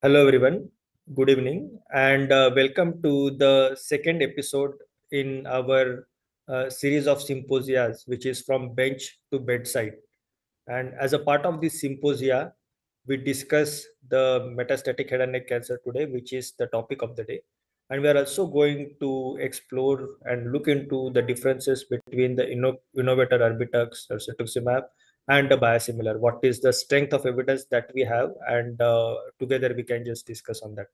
Hello, everyone. Good evening, and welcome to the second episode in our series of symposias, which is from bench to bedside. And as a part of this symposia, we discuss the metastatic head and neck cancer today, which is the topic of the day. And we are also going to explore and look into the differences between the innovator Erbitux or cetuximab and the biosimilar. What is the strength of evidence that we have, and together we can just discuss on that.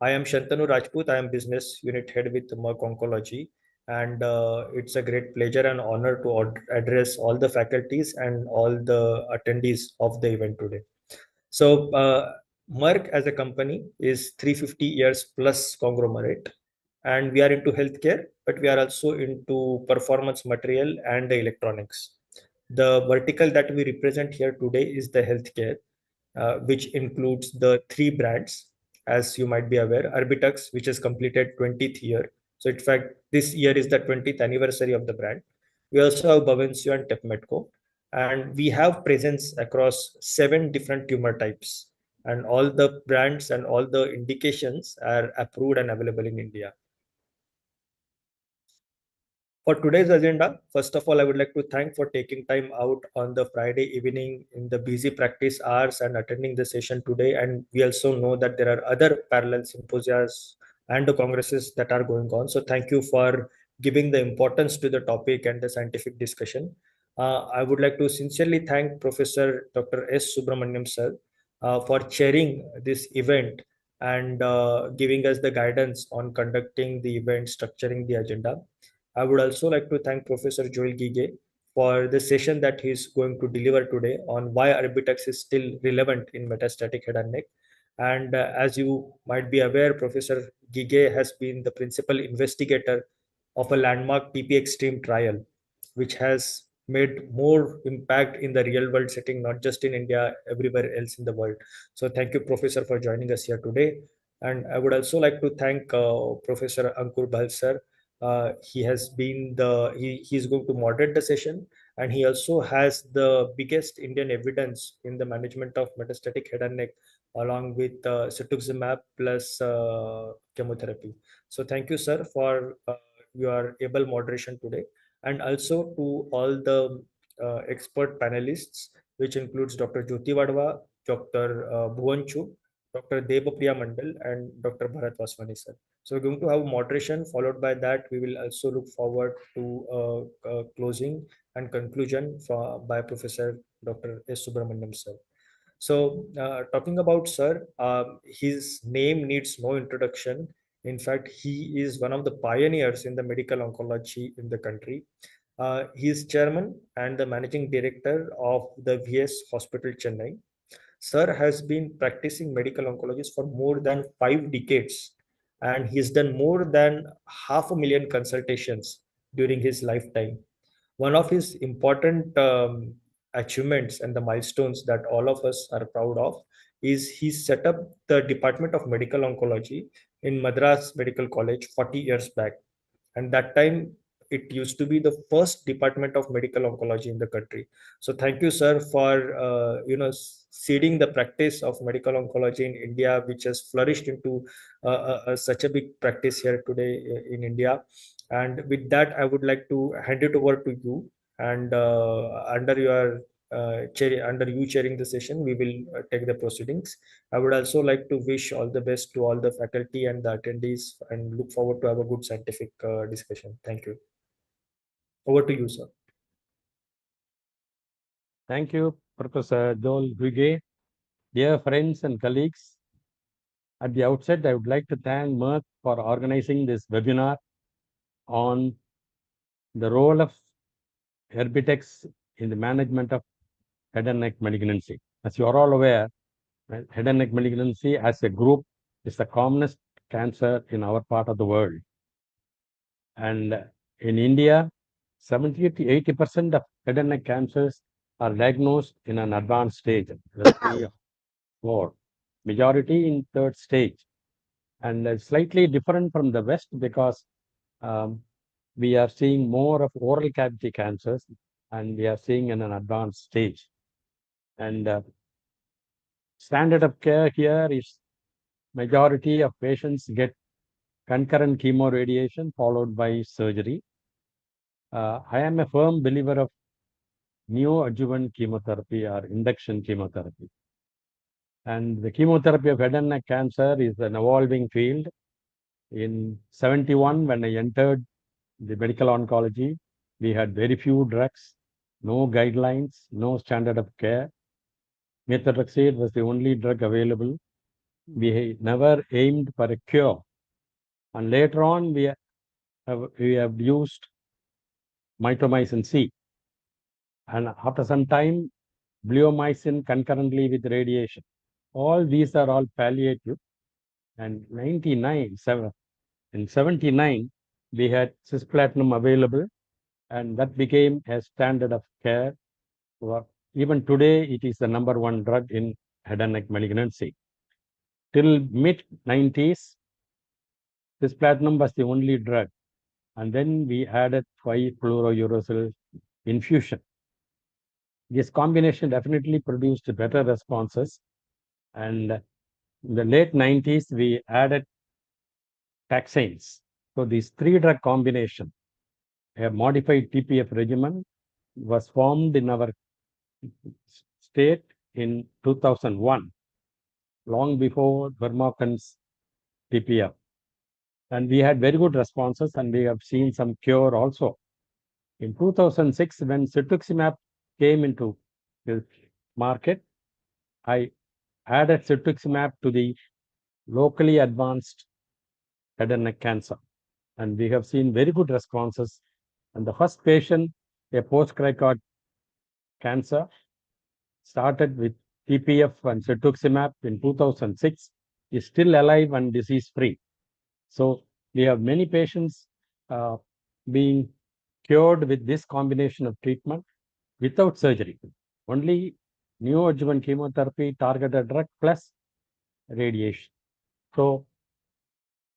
I am Shantanu Rajput. I am business unit head with Merck Oncology, and it's a great pleasure and honor to address all the faculties and all the attendees of the event today. So, Merck as a company is 350 years plus conglomerate, and we are into healthcare, but we are also into performance material and the electronics. The vertical that we represent here today is the healthcare, which includes the three brands, as you might be aware, Erbitux, which has completed 20th year. So, in fact, this year is the 20th anniversary of the brand. We also have Bavencio and Tepmetco, and we have presence across 7 different tumor types. And all the brands and all the indications are approved and available in India. For today's agenda, first of all, I would like to thank for taking time out on the Friday evening in the busy practice hours and attending the session today. And we also know that there are other parallel symposias and the congresses that are going on. So thank you for giving the importance to the topic and the scientific discussion. I would like to sincerely thank Professor Dr. S. Subramaniam sir for chairing this event and giving us the guidance on conducting the event, structuring the agenda. I would also like to thank Professor Joel Gige for the session that he's going to deliver today on why Erbitux is still relevant in metastatic head and neck. And as you might be aware, Professor Gige has been the principal investigator of a landmark TP Extreme trial, which has made more impact in the real world setting, not just in India, everywhere else in the world. So thank you, Professor, for joining us here today. And I would also like to thank Professor Ankur Bhal sir. He has been he's going to moderate the session, and he also has the biggest Indian evidence in the management of metastatic head and neck, along with cetuximab plus chemotherapy. So thank you, sir, for your able moderation today, and also to all the expert panelists, which includes Dr. Jyoti Wadhwa, Dr. Bhuvan Chugh, Dr. Debapriya Mandal, and Dr. Bharat Vaswani, sir. So we're going to have moderation. Followed by that, we will also look forward to closing and conclusion by Professor Dr. S. Subramaniam, sir. So, talking about sir, his name needs no introduction. In fact, he is one of the pioneers in the medical oncology in the country. He is chairman and the managing director of the VS Hospital Chennai. Sir has been practicing medical oncology for more than 5 decades, and he's done more than 500,000 consultations during his lifetime. One of his important achievements and the milestones that all of us are proud of is he set up the Department of Medical Oncology in Madras Medical College 40 years back. And that time it used to be the first department of medical oncology in the country. So thank you, sir, for seeding the practice of medical oncology in India, which has flourished into such a big practice here today in India. And with that, I would like to hand it over to you, and under you chairing the session, we will take the proceedings. I would also like to wish all the best to all the faculty and the attendees, and look forward to have a good scientific discussion. Thank you. Over to you, sir. Thank you, Professor Joel Huge. Dear friends and colleagues, at the outset, I would like to thank Merck for organizing this webinar on the role of Erbitux in the management of head and neck malignancy. As you are all aware, head and neck malignancy as a group is the commonest cancer in our part of the world. And in India, 70 to 80% of head and neck cancers are diagnosed in an advanced stage, or majority in third stage. And slightly different from the West because we are seeing more of oral cavity cancers and we are seeing in an advanced stage. And standard of care here is majority of patients get concurrent chemoradiation followed by surgery. I am a firm believer of neoadjuvant chemotherapy or induction chemotherapy. And the chemotherapy of head and neck cancer is an evolving field. In 71, when I entered the medical oncology, we had very few drugs, no guidelines, no standard of care. Methotrexate was the only drug available. We never aimed for a cure. And later on, we have used mitomycin C. And after some time, bleomycin concurrently with radiation. All these are all palliative. And in 79, we had cisplatinum available, and that became a standard of care. Even today, it is the number one drug in head and neck malignancy. Till mid 90s, cisplatinum was the only drug. And then we added 5-fluorouracil infusion. This combination definitely produced better responses. And in the late 90s, we added taxanes. So this three-drug combination, a modified TPF regimen, was formed in our state in 2001, long before Vermoken's TPF. And we had very good responses, and we have seen some cure also. In 2006, when cetuximab came into the market, I added cetuximab to the locally advanced head and neck cancer. And we have seen very good responses. And the first patient, a post-cricoid cancer, started with TPF and cetuximab in 2006, is still alive and disease-free. So we have many patients being cured with this combination of treatment without surgery. Only neoadjuvant chemotherapy, targeted drug plus radiation. So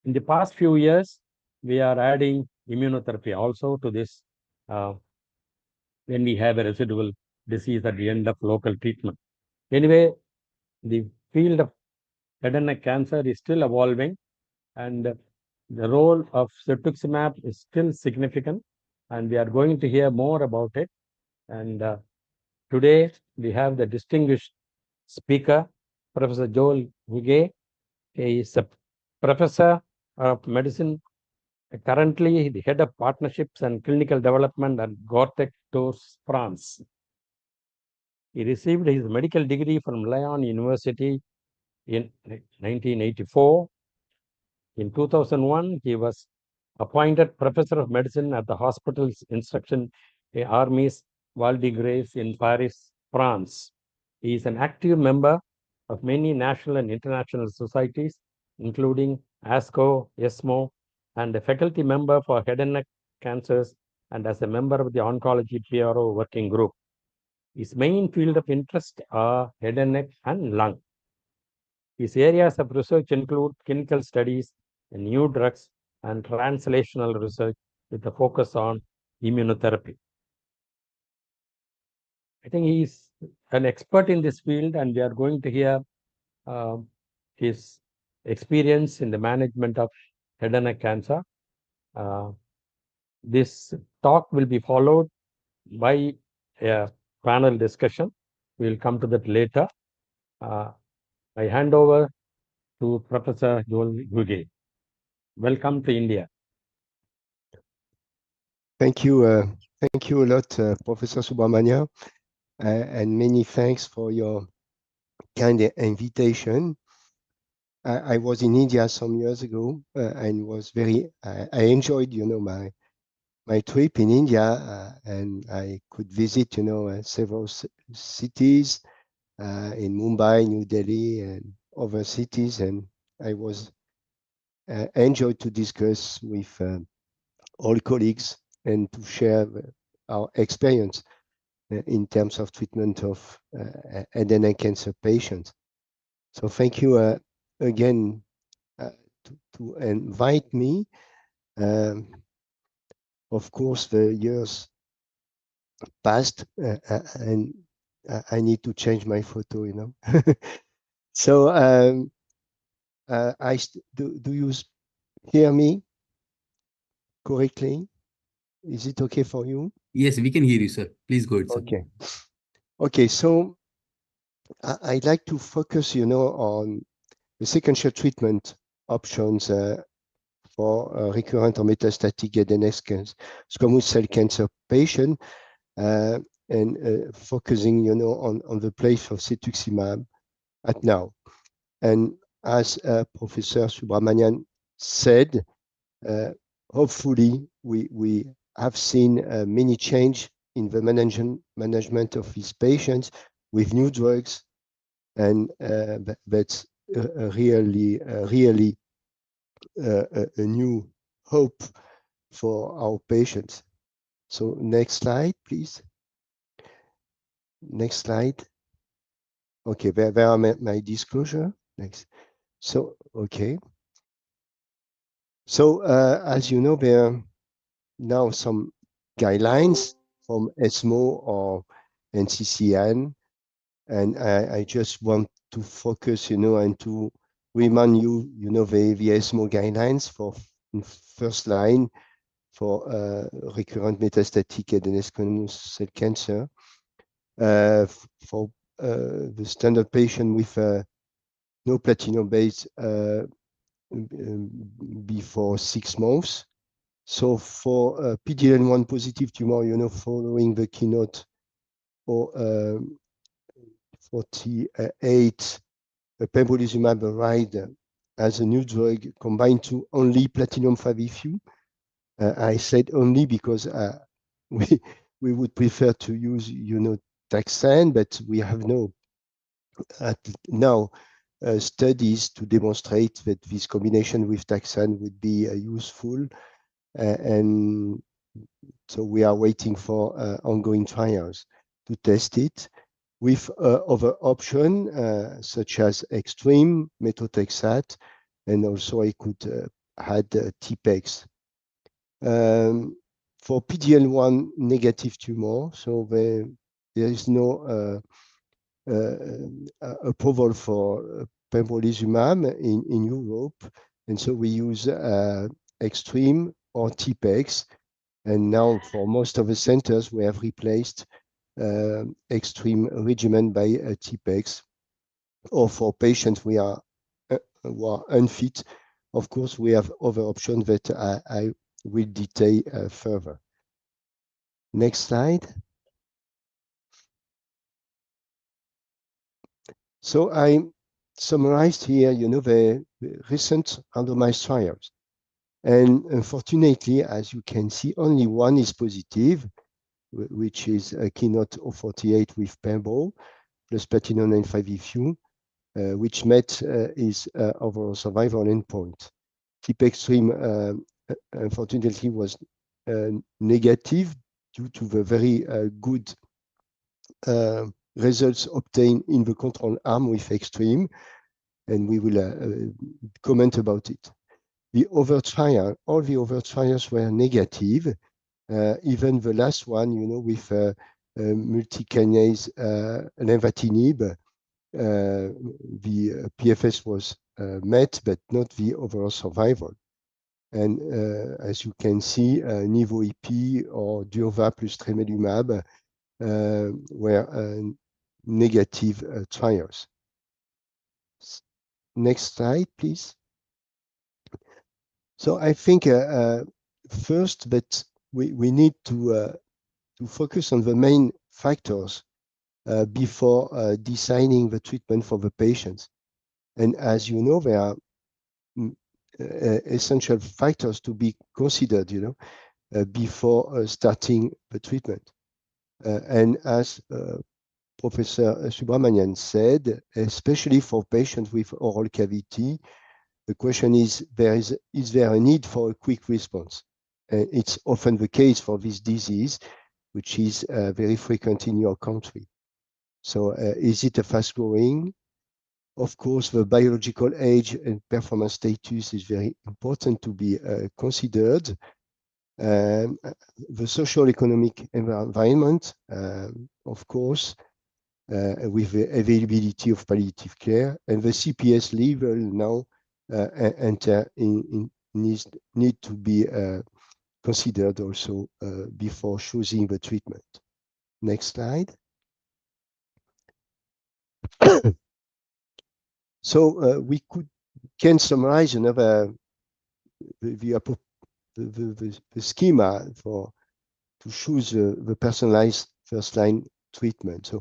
in the past few years, we are adding immunotherapy also to this when we have a residual disease at the end of local treatment. Anyway, the field of head and neck cancer is still evolving, and the role of cetuximab is still significant, and we are going to hear more about it. And today we have the distinguished speaker, Professor Joel Huguet. He is a professor of medicine, currently the head of partnerships and clinical development at Gortec Tours, France. He received his medical degree from Lyon University in 1984. In 2001, he was appointed professor of medicine at the hospital's instruction Armies Val de Grâce in Paris, France. He is an active member of many national and international societies, including ASCO, ESMO, and a faculty member for head and neck cancers, and as a member of the oncology PRO working group. His main field of interest are head and neck and lung. His areas of research include clinical studies, new drugs, and translational research with a focus on immunotherapy. I think he is an expert in this field, and we are going to hear his experience in the management of head and neck cancer. This talk will be followed by a panel discussion. We'll come to that later. I hand over to Professor Joel Huguet. Welcome to India. Thank you a lot, Professor Subramania, and many thanks for your kind invitation. I was in India some years ago and was I enjoyed, my trip in India, and I could visit, several cities in Mumbai, New Delhi, and other cities, and I was enjoyed to discuss with all colleagues and to share our experience in terms of treatment of head and neck cancer patients. So thank you again to invite me. Of course, the years passed and I need to change my photo, So do you hear me correctly? Is it okay for you? Yes, we can hear you, sir. Please go ahead, sir. Okay. Okay, so I'd like to focus, on the sequential treatment options for recurrent or metastatic head and neck squamous cell cancer patient, and focusing, on the place of cetuximab at now. And as Professor Subramanian said, hopefully we have seen many change in the management of these patients with new drugs, and that's really a new hope for our patients. So next slide, please. Next slide. Okay, there are my disclosure. Next. So, okay. So, as you know, there are now some guidelines from ESMO or NCCN, and I just want to focus, and to remind you, the ESMO guidelines for first line for recurrent metastatic head and neck squamous cell cancer for the standard patient with no platinum-based before 6 months. So for PD-L1 positive tumor, following the keynote or 48, pembrolizumab arrived as a new drug combined to only platinum 5FU. I said only because we would prefer to use, taxane, but we have no now studies to demonstrate that this combination with taxane would be useful, and so we are waiting for ongoing trials to test it with other options such as extreme methotrexate, and also I could add TPEX. For PD-L1 negative tumor, so there is no approval for pembrolizumab in Europe, and so we use extreme or TPEX. And now for most of the centers, we have replaced extreme regimen by TPEX. Or for patients who are unfit, of course, we have other options that I will detail further. Next slide. So I summarized here, the recent randomized trials. And unfortunately, as you can see, only one is positive, which is Keynote 048 with pembro plus platinum 95FU, which met its overall survival endpoint. TIP extreme, unfortunately, was negative due to the very good results obtained in the control arm with extreme, and we will comment about it. All the other trials were negative, even the last one, with multikinase lenvatinib, the PFS was met, but not the overall survival. And as you can see, Nivo-IP or Durva plus tremelimab were negative trials. Next slide, please. So I think first that we need to focus on the main factors before designing the treatment for the patients. And as you know, there are essential factors to be considered, before starting the treatment. And as Professor Subramanian said, especially for patients with oral cavity, the question is there a need for a quick response? It's often the case for this disease, which is very frequent in your country. So is it a fast growing? Of course, the biological age and performance status is very important to be considered. The social economic environment, of course, with the availability of palliative care, and the CPS level now enter in need to be considered also before choosing the treatment. Next slide. So we can summarize another the schema to choose the personalized first line treatment.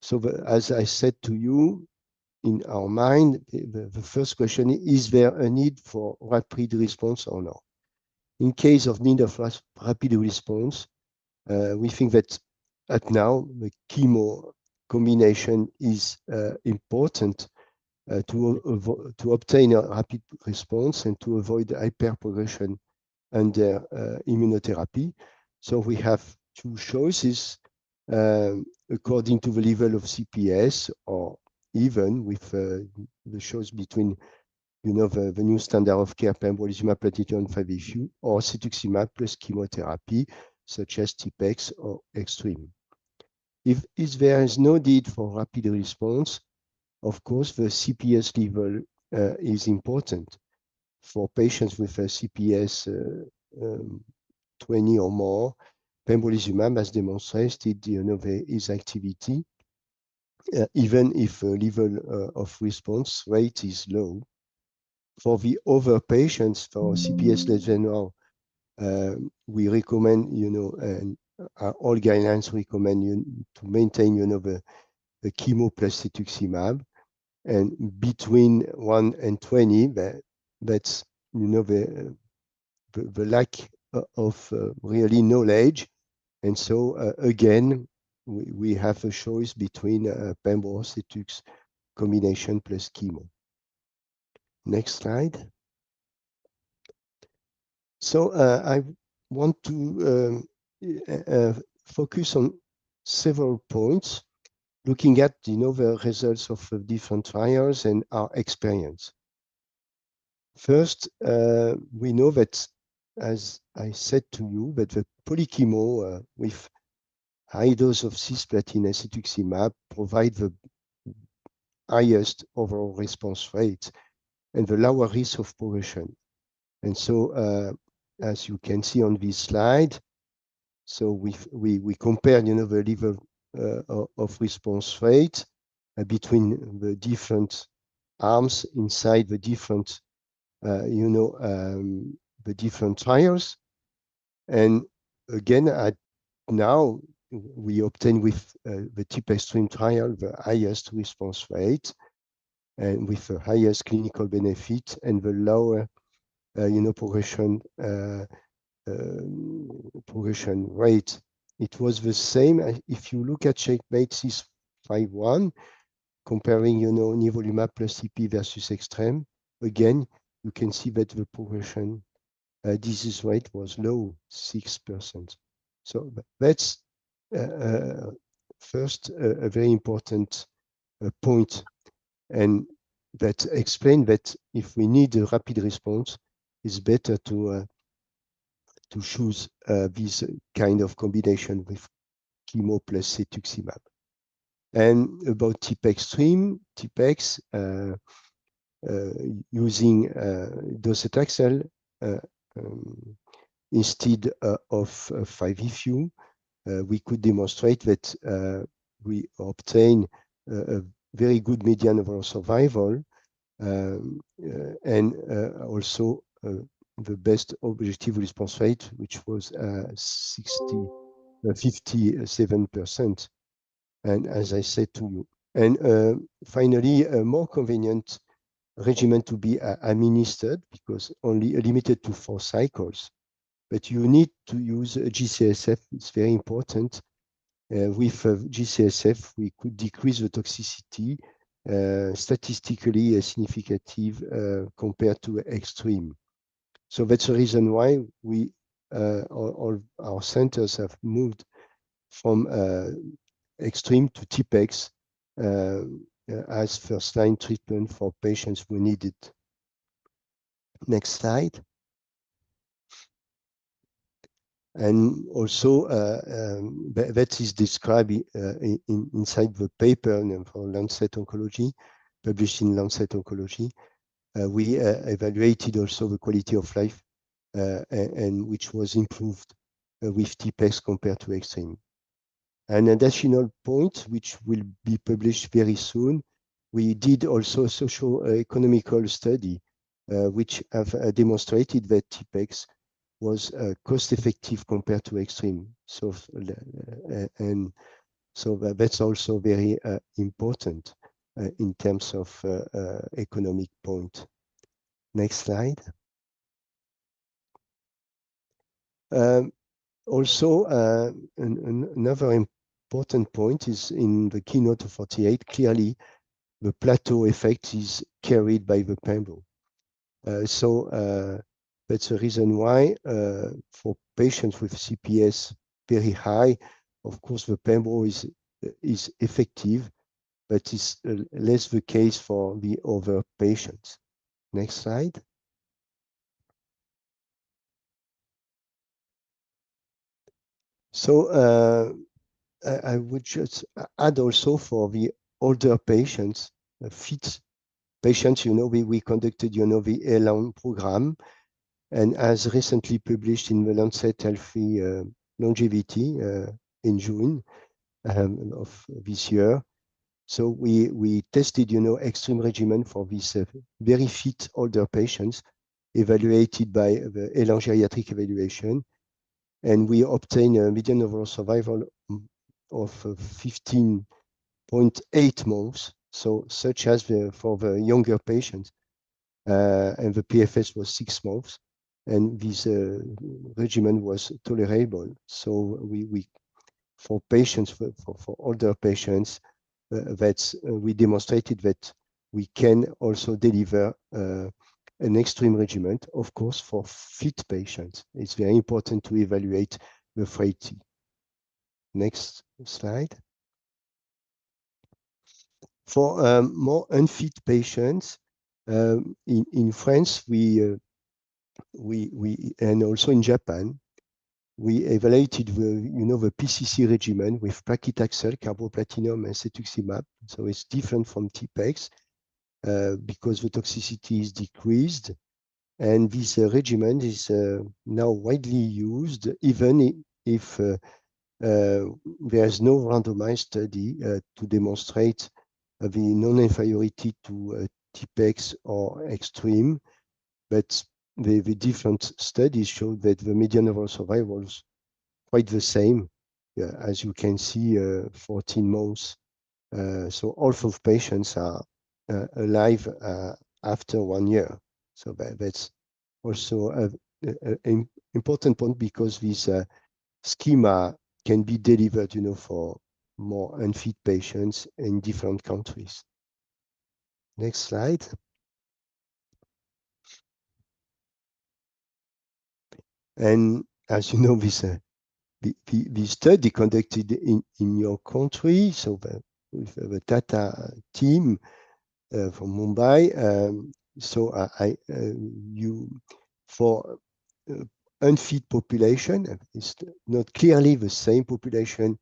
So as I said to you, in our mind, the first question is there a need for rapid response or not? In case of need of rapid response, we think that at now the chemo combination is important to obtain a rapid response and to avoid hyperprogression under immunotherapy. So we have two choices according to the level of CPS, or even with the choice between the new standard of care pembrolizumab plus 5-FU or cetuximab plus chemotherapy such as TPEX or Extreme. If there is no need for rapid response, of course, the CPS level is important. For patients with a CPS 20 or more, pembrolizumab has demonstrated its activity, even if the level of response rate is low. For the other patients, for CPS less than 1, we recommend, and all guidelines recommend to maintain, the chemo plus cetuximab, and between 1 and 20, that's the lack of really knowledge, and so again we have a choice between pembro cetux combination plus chemo. Next slide. So I want to focus on several points, looking at the results of different trials and our experience. First, we know that, as I said to you, that the polychemo with high dose of cisplatin and cetuximab provide the highest overall response rate and the lower risk of progression. And so, as you can see on this slide, so we compare, the level of response rate between the different arms inside the different, the different trials. And again, now we obtain with the TIP-Extreme trial the highest response rate and with the highest clinical benefit and the lower, progression rate. It was the same if you look at checkmate 651, comparing, nivolumab plus CP versus Extreme. Again, you can see that the progression disease rate was low, 6%. So that's first a very important point, and that explain that if we need a rapid response, it's better to choose this kind of combination with chemo plus cetuximab. And about TIP-Extreme, TIPEX, using docetaxel instead of 5-FU, we could demonstrate that we obtain a very good median overall survival, and also the best objective response rate, which was 57%. And as I said to you, and finally, a more convenient regimen to be administered, because only limited to 4 cycles, but you need to use a GCSF. It's very important. With GCSF, we could decrease the toxicity statistically significant compared to Extreme. So that's the reason why we all our centers have moved from Extreme to TIPEX as first-line treatment for patients who need it. Next slide. And also that is described inside the paper for Lancet Oncology, published in Lancet Oncology. We evaluated also the quality of life, and which was improved with TPEX compared to extreme. An additional point, which will be published very soon, we did also a socio-economical study, which have demonstrated that TPEX was cost-effective compared to extreme. So, and so that's also very important in terms of economic point. Next slide. Also, another important point is in the keynote 48, clearly the plateau effect is carried by the pembro. That's the reason why for patients with CPS very high, of course, the pembro is effective, but it's less the case for the other patients. Next slide. So I would just add also for the older patients, fit patients, we conducted, the ELAN program, and as recently published in the Lancet Healthy Longevity in June of this year. So we tested, extreme regimen for these very fit older patients evaluated by the ELAN geriatric evaluation, and we obtained a median overall survival of 15.8 months, so such as for the younger patients, and the PFS was 6 months, and this regimen was tolerable. So we for patients, for older patients, we demonstrated that we can also deliver an extreme regimen, of course, for fit patients. It's very important to evaluate the frailty. Next slide. For more unfit patients, in France, we and also in Japan, we evaluated the PCC regimen with paclitaxel, carboplatinum, and cetuximab. So it's different from TPEX because the toxicity is decreased. And this regimen is now widely used, even if there's no randomized study to demonstrate the non-inferiority to TPEX or extreme. But the different studies showed that the median overall survival is quite the same. As you can see, 14 months. So half of patients are alive after 1 year. So that's also an important point because this schema can be delivered, for more unfit patients in different countries. Next slide. And as you know, the study conducted in your country, so with the Tata team from Mumbai. So for unfit population, it's not clearly the same population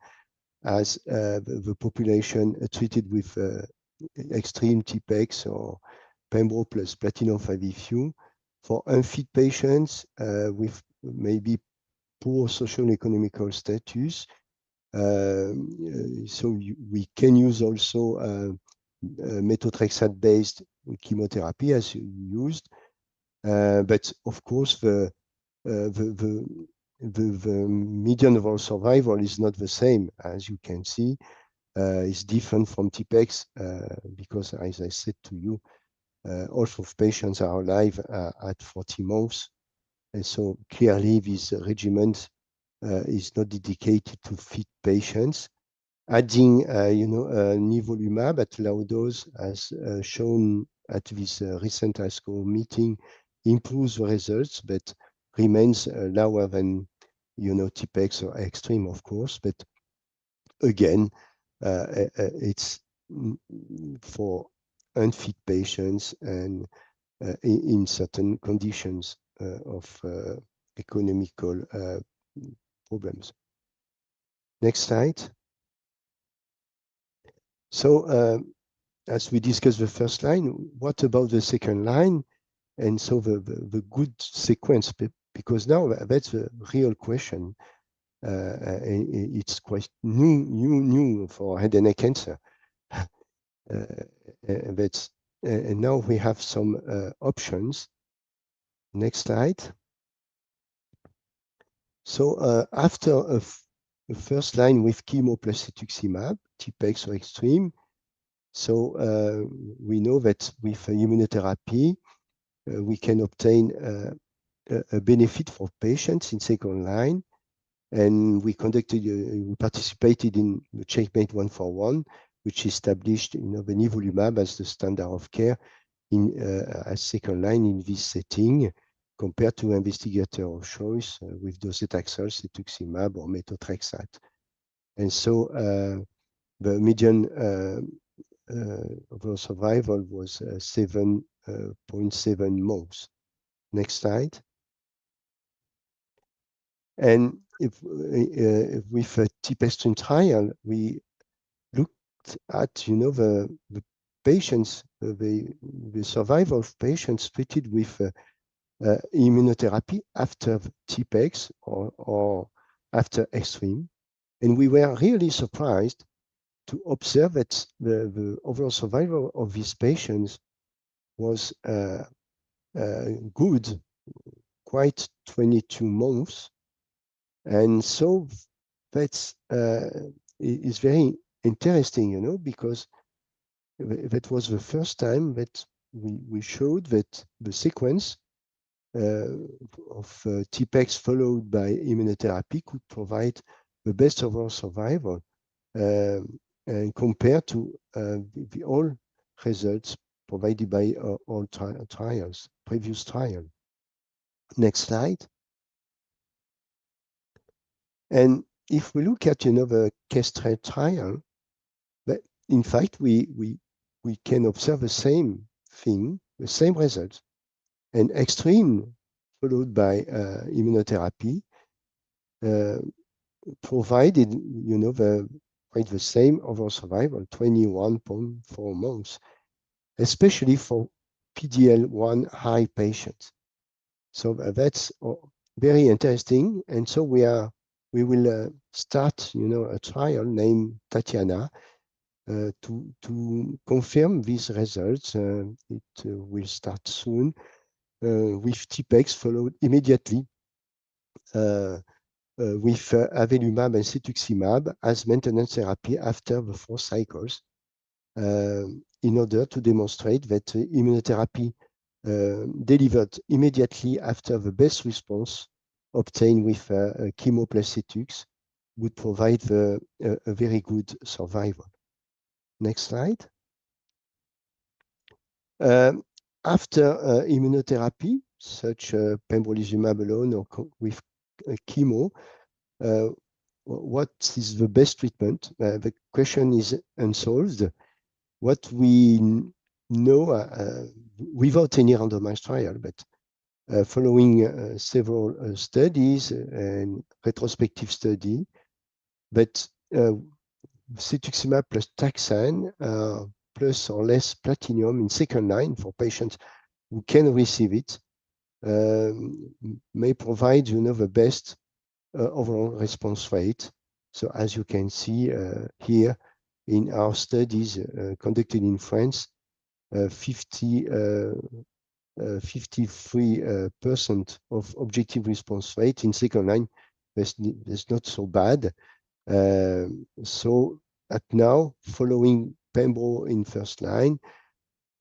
as the population treated with extreme TPEX or pembro plus platinum 5-FU. For unfit patients with maybe poor social and economical status, so we can use also methotrexate-based chemotherapy as used, but of course the median overall survival is not the same, as you can see. It's different from TPEX because, as I said to you, half of patients are alive at 40 months. And so clearly this regimen is not dedicated to fit patients. Adding, nivolumab at low dose, as shown at this recent ASCO meeting, improves the results, but remains lower than, TPEX or extreme, of course. But again, it's for unfit patients and in certain conditions of economical problems. Next slide. So as we discussed the first line, what about the second line? And so the good sequence, because now that's the real question. It's quite new for head and neck cancer. And now we have some options. Next slide. So after a first line with chemo plus cetuximab, TPEX or extreme, so we know that with immunotherapy, we can obtain a benefit for patients in second line. And we participated in the Checkmate 141, which established the nivolumab as the standard of care as second line in this setting, compared to investigator of choice with docetaxel, cetuximab, or methotrexate. And so the median overall survival was 7.7 months. Next slide. And if with a TPEX trial, we looked at the patients, the survival of patients treated with immunotherapy after TPEX or after extreme, and we were really surprised to observe that the overall survival of these patients was good, quite 22 months. And so that's is very interesting, because that was the first time that we showed that the sequence of TPEX followed by immunotherapy could provide the best overall survival and compared to the all results provided by all trials, previous trial. Next slide. And if we look at the Kestrel trial, but in fact we can observe the same thing, the same results, and extreme followed by immunotherapy provided quite the same overall survival, 21.4 months, especially for PD-L1 high patients. So that's very interesting, and so we will start a trial named Tatiana to confirm these results. It will start soon with TPEX followed immediately with avelumab and cetuximab as maintenance therapy after the 4 cycles in order to demonstrate that immunotherapy delivered immediately after the best response obtained with chemo plus cetux would provide a very good survival. Next slide. After immunotherapy, such pembrolizumab alone or with chemo, what is the best treatment? The question is unsolved. What we know without any randomized trial, but following several studies and retrospective study, but cetuximab plus taxane plus or less platinum in second line for patients who can receive it may provide the best overall response rate. So as you can see here in our studies conducted in France, 53% of objective response rate in second line. That's not so bad. So at now, following pembro in first line,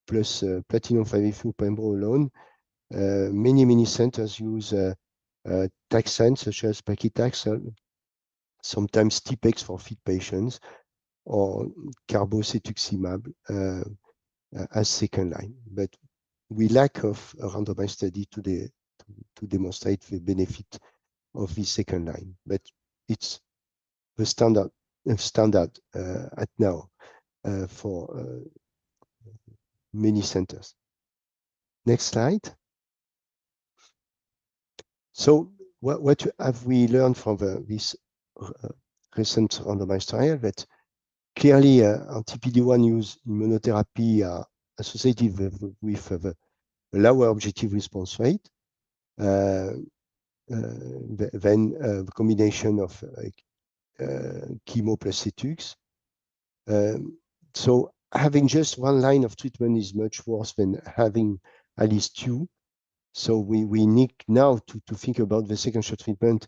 plus platinum 5FU pembro alone, many centers use taxane, such as paclitaxel, sometimes TPEX for fit patients, or carbocetuximab as second line. But we lack of a randomized study today to demonstrate the benefit of the second line. But it's the standard at now for many centers. Next slide. So what have we learned from this recent randomized trial? That Clearly, anti-PD-1 use immunotherapy are associated with a lower objective response rate than the combination of chemo plus Cetux. So having just one line of treatment is much worse than having at least two. So we need now to think about the second shot treatment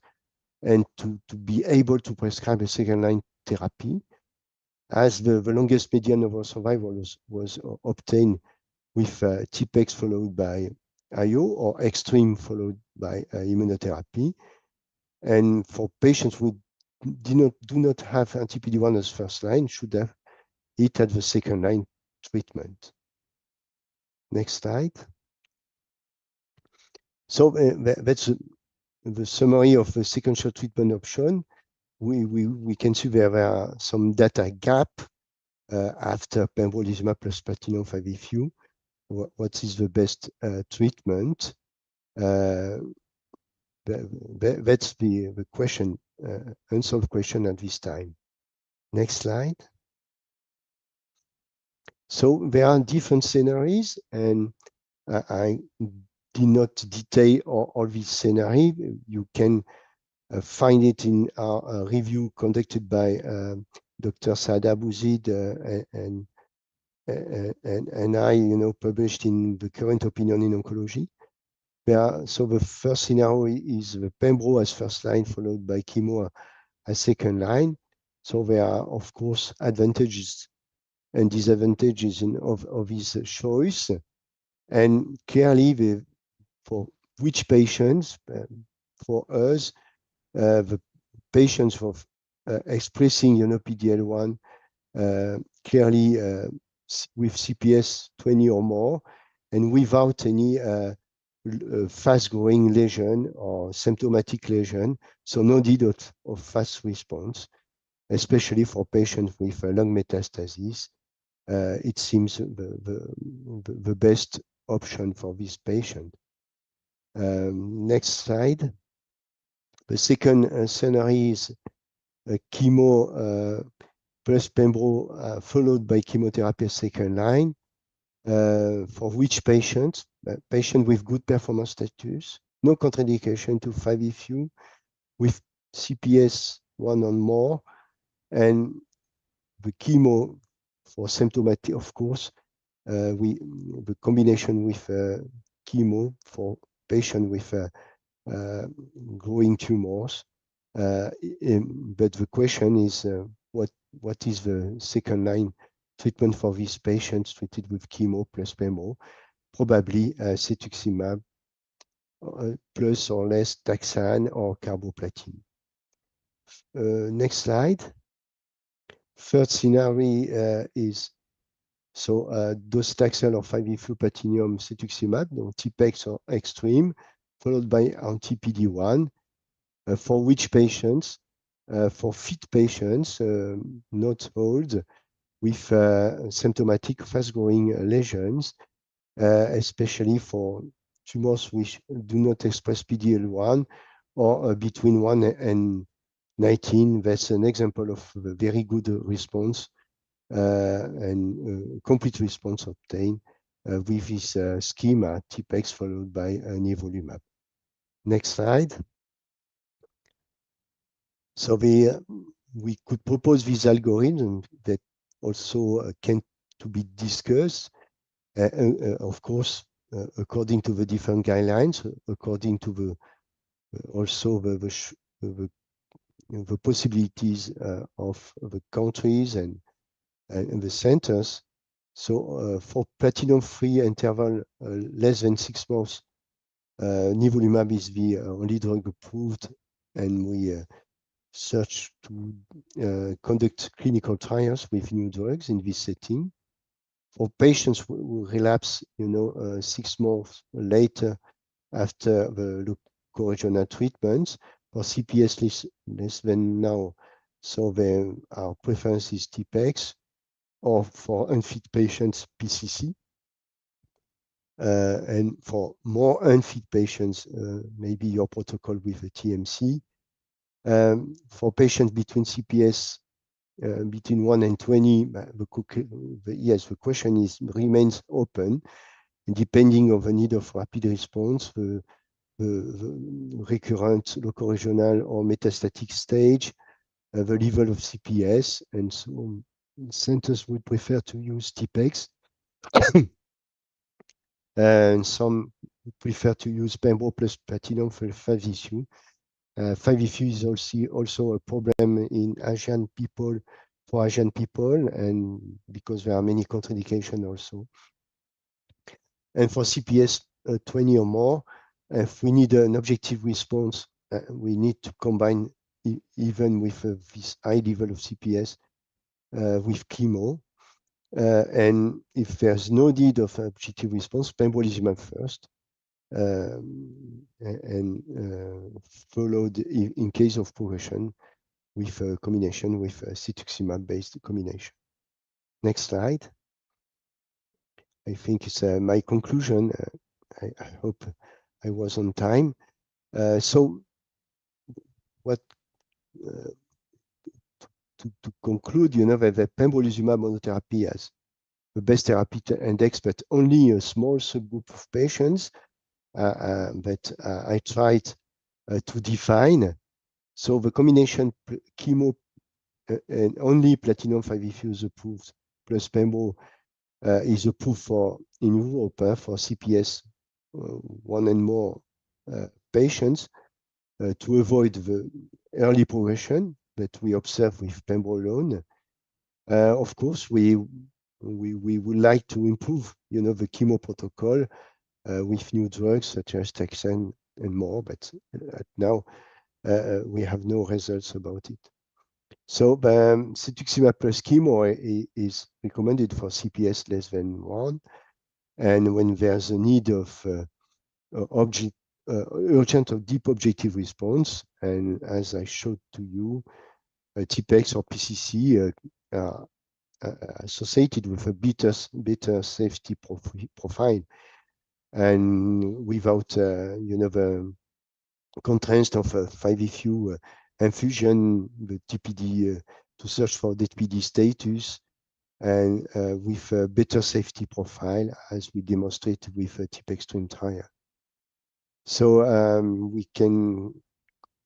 and to be able to prescribe a second line therapy, as the longest median overall survival was obtained with TPEX followed by IO or extreme followed by immunotherapy. And for patients who do not have anti-PD-1 as first line, should have it at the second line treatment. Next slide. So that's the summary of the second shot treatment option. We can see there are some data gap after pembrolizumab plus platinum 5FU. What is the best treatment? That's the question, unsolved question at this time. Next slide. So there are different scenarios, and I did not detail all these scenarios. You can find it in our review conducted by Dr. Saada Bouzid and I, published in the Current Opinion in Oncology. So the first scenario is the pembro as first line, followed by chemo as second line. So there are, of course, advantages and disadvantages of this choice. And clearly, for which patients, for us, the patients of expressing PD-L1 clearly with CPS 20 or more, and without any fast-growing lesion or symptomatic lesion, so no need of fast response, especially for patients with lung metastasis. It seems the best option for this patient. Next slide. The second scenario is chemo plus pembro followed by chemotherapy second line. For which patient? Patient with good performance status, no contraindication to 5FU, with CPS 1 or more, and the chemo for symptomatic, of course, the combination with chemo for patient with growing tumors. But the question is, what is the second line treatment for these patients treated with chemo plus pembro? Probably cetuximab plus or less taxane or carboplatin. Next slide. Third scenario is docetaxel or 5FU platinum cetuximab, TPEX or extreme, followed by anti-PD-1. For which patients? For fit patients, not old, with symptomatic fast-growing lesions, especially for tumors which do not express PD-L1 or between 1 and 19. That's an example of a very good response and complete response obtained with this schema, TPEX followed by nivolumab. Next slide. So we could propose this algorithm that also can to be discussed, of course, according to the different guidelines, according to the also the possibilities of the countries and the centers. So for platinum-free interval less than 6 months, nivolumab is the only drug approved, and we search to conduct clinical trials with new drugs in this setting. For patients who relapse, 6 months later after the leukoregional treatments, for CPS less than now, so our preference is TPEX, or for unfit patients, PCC. And for more unfit patients, maybe your protocol with a TMC. For patients between CPS between 1 and 20, the question remains open, depending on the need of rapid response, the recurrent, local-regional, or metastatic stage, the level of CPS, and so centers would prefer to use TPEX, and some prefer to use pembro plus platinum for 5-issue. 5-issue is also a problem in Asian people, for Asian people, and because there are many contraindications also. And for CPS 20 or more, if we need an objective response, we need to combine even with this high level of CPS with chemo. And if there's no need of objective response, pembrolizumab first, and followed in case of progression with a combination with cetuximab-based combination. Next slide. I think it's my conclusion. I hope I was on time. So what to conclude, that the pembrolizumab monotherapy has the best therapy index, but only a small subgroup of patients that I tried to define. So the combination chemo and only platinum 5-FU is approved, plus pembro is approved in Europe for CPS 1 and more patients to avoid the early progression that we observe with pembro alone. Of course, we would like to improve, the chemo protocol with new drugs such as taxane and more, but now we have no results about it. So cetuximab plus chemo is recommended for CPS less than 1, and when there's a need of urgent or deep objective response, and as I showed to you, TPEX or PCC are associated with a better safety profile, and without the constraints of a 5-FU infusion, the TPD to search for TPD status, and with a better safety profile, as we demonstrated with a TPEX twin trial. So we can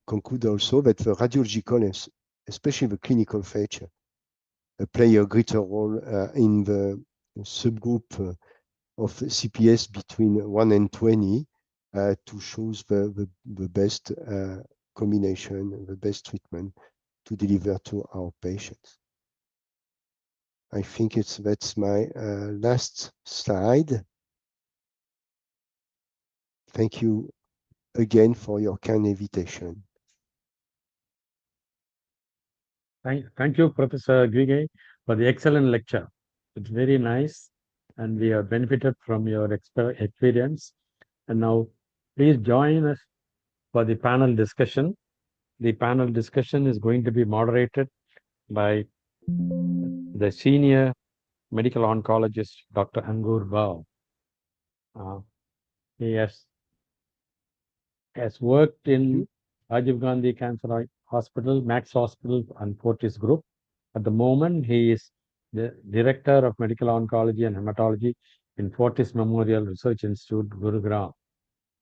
conclude also that the radiological, especially the clinical feature, play a greater role in the subgroup of CPS between 1 and 20 to choose the best combination, the best treatment to deliver to our patients. I think that's my last slide. Thank you again for your kind invitation. Thank you, Professor Guige, for the excellent lecture. It's very nice, and we have benefited from your experience. And now, please join us for the panel discussion. The panel discussion is going to be moderated by the senior medical oncologist, Dr. Angur Bao. He has worked in Rajiv Gandhi Cancer Hospital, Max Hospital, and Fortis Group. At the moment, he is the Director of Medical Oncology and Hematology in Fortis Memorial Research Institute, Gurugram.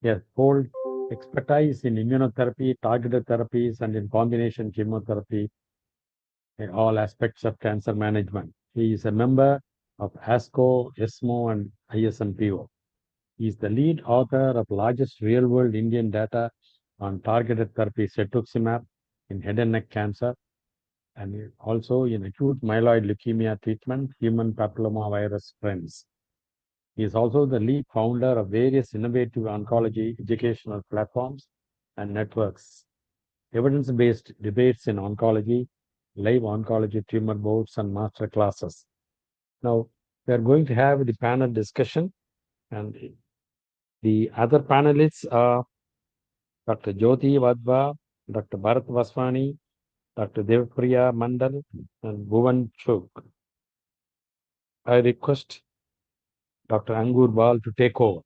He has hold expertise in immunotherapy, targeted therapies, and in combination chemotherapy in all aspects of cancer management. He is a member of ASCO, ESMO, and ISMPO. He is the lead author of largest real-world Indian data on targeted therapy cetuximab in head and neck cancer, and also in acute myeloid leukemia treatment, human papillomavirus friends. He is also the lead founder of various innovative oncology educational platforms and networks, evidence-based debates in oncology, live oncology tumor boards, and master classes. Now, we are going to have the panel discussion, and the other panelists are Dr. Jyoti Vadva, Dr. Bharat Vaswani, Dr. Devpriya Mandal, and Bhuvan Chuk. I request Dr. Angur Bal to take over.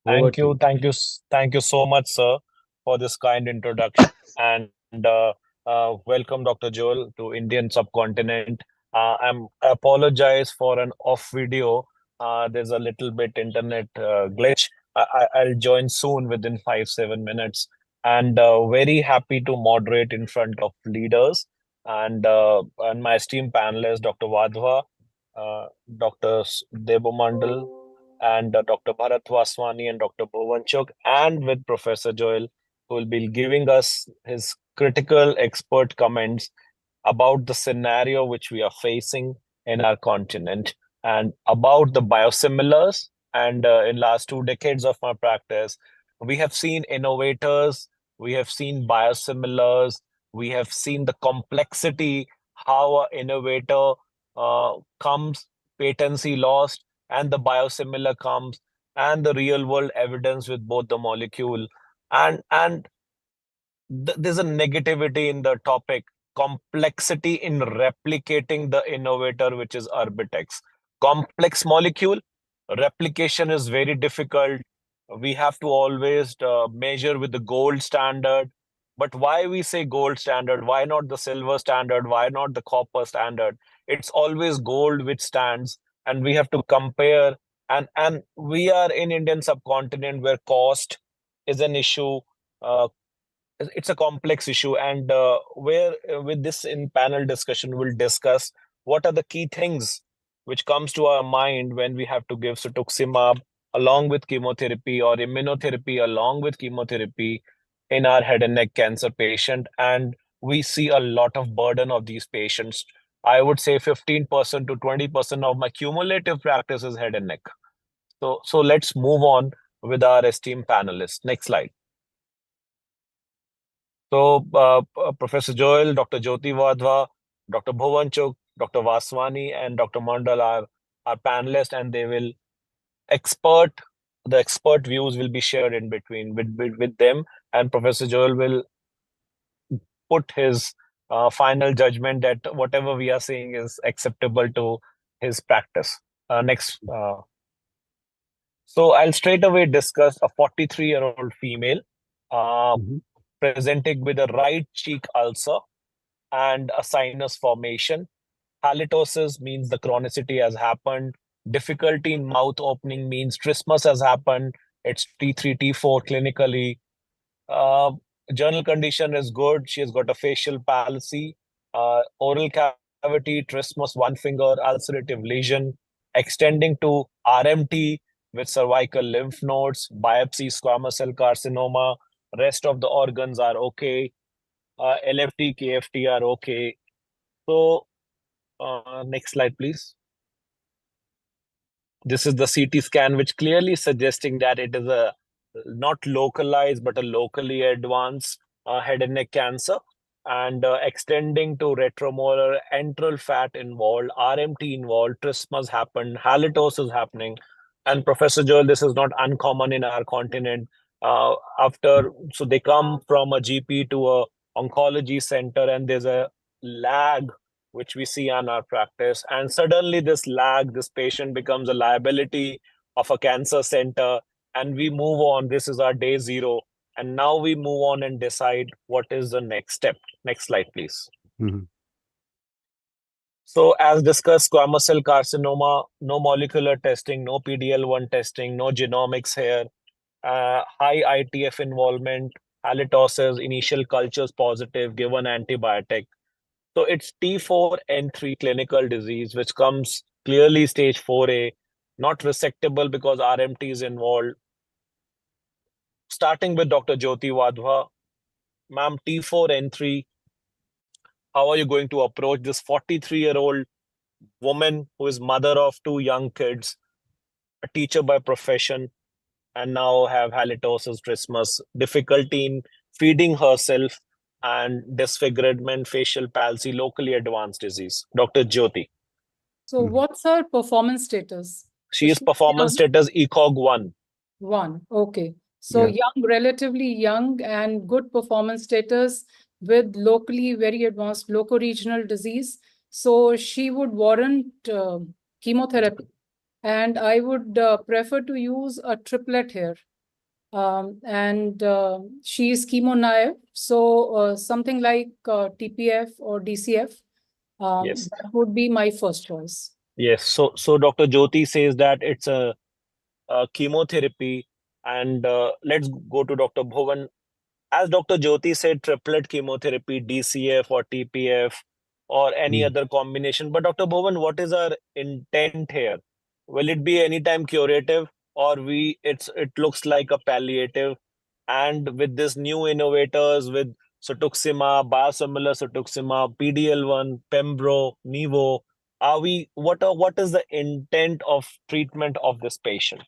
Thank you so much, sir, for this kind introduction. And Welcome, Dr. Joel, to Indian subcontinent. I apologize for an off video. There's a little bit internet glitch. I'll join soon within 5-7 minutes. And very happy to moderate in front of leaders and my esteemed panelists, Dr. Wadhwa, Dr. Debomandal, and Dr. Bharat Vaswani and Dr. Bhuvanchuk, and with Professor Joel, who will be giving us his critical expert comments about the scenario which we are facing in our continent and about the biosimilars. And in last 2 decades of my practice, we have seen innovators, we have seen biosimilars, we have seen the complexity, how an innovator comes, patency lost, and the biosimilar comes, and the real world evidence with both the molecule. And there's a negativity in the topic, complexity in replicating the innovator, which is Arbitex. Complex molecule, replication is very difficult. We have to always measure with the gold standard. But why we say gold standard? Why not the silver standard? Why not the copper standard? It's always gold which stands, and we have to compare. And we are in Indian subcontinent where cost is an issue. It's a complex issue, and where with this in panel discussion we'll discuss what are the key things which comes to our mind when we have to give cetuximab along with chemotherapy or immunotherapy along with chemotherapy in our head and neck cancer patient. And we see a lot of burden of these patients. I would say 15% to 20% of my cumulative practice is head and neck. So let's move on with our esteemed panelists. Next slide. So, Professor Joel, Dr. Jyoti Wadhwa, Dr. Bhuvanchuk, Dr. Vaswani, and Dr. Mandal are panelists, and they will the expert views will be shared in between with them, and Professor Joel will put his final judgment that whatever we are saying is acceptable to his practice. Next. So I'll straight away discuss a 43-year-old female. Presenting with a right cheek ulcer and a sinus formation. Halitosis means the chronicity has happened. Difficulty in mouth opening means trismus has happened. It's T3, T4 clinically. Journal condition is good. She has got a facial palsy, oral cavity, trismus, one finger, ulcerative lesion, extending to RMT with cervical lymph nodes, biopsy, squamous cell carcinoma. Rest of the organs are okay. LFT, KFT are okay. So, next slide, please. This is the CT scan, which clearly suggesting that it is a not localized, but a locally advanced head and neck cancer, and extending to retromolar enteral fat involved, RMT involved, trismus happened, halitosis happening. And Professor Joel, this is not uncommon in our continent. So they come from a GP to a oncology center, and there's a lag which we see on our practice. And suddenly this patient becomes a liability of a cancer center, and we move on. This is our day zero. And now we move on and decide what is the next step. Next slide, please. So as discussed, squamous cell carcinoma, no molecular testing, no PDL1 testing, no genomics here, high ITF involvement, halitosis, initial cultures positive, given antibiotic. So it's T4N3 clinical disease, which comes clearly stage 4A, not resectable because RMT is involved. Starting with Dr. Jyoti Wadhwa, ma'am, T4N3, how are you going to approach this 43-year-old woman who is mother of 2 young kids, a teacher by profession, and now have halitosis, trismus, difficulty in feeding herself, and disfigurement, facial palsy, locally advanced disease? Dr. Jyoti. So what's her performance status? She is performance status ECOG 1. 1, okay. So young, relatively young, and good performance status with locally very advanced loco-regional disease. So she would warrant chemotherapy. And I would prefer to use a triplet here. and she's chemo naive. So something like TPF or DCF, Yes. that would be my first choice. Yes. So Dr. Jyoti says that it's a chemotherapy, and let's go to Dr. Bhuvan. As Dr. Jyoti said, triplet chemotherapy, DCF or TPF or any other combination. But Dr. Bhuvan, what is our intent here? Will it be anytime curative, or it looks like a palliative? And with this new innovators, with cetuximab, biosimilar cetuximab, PDL1, Pembro, Nivo, what is the intent of treatment of this patient?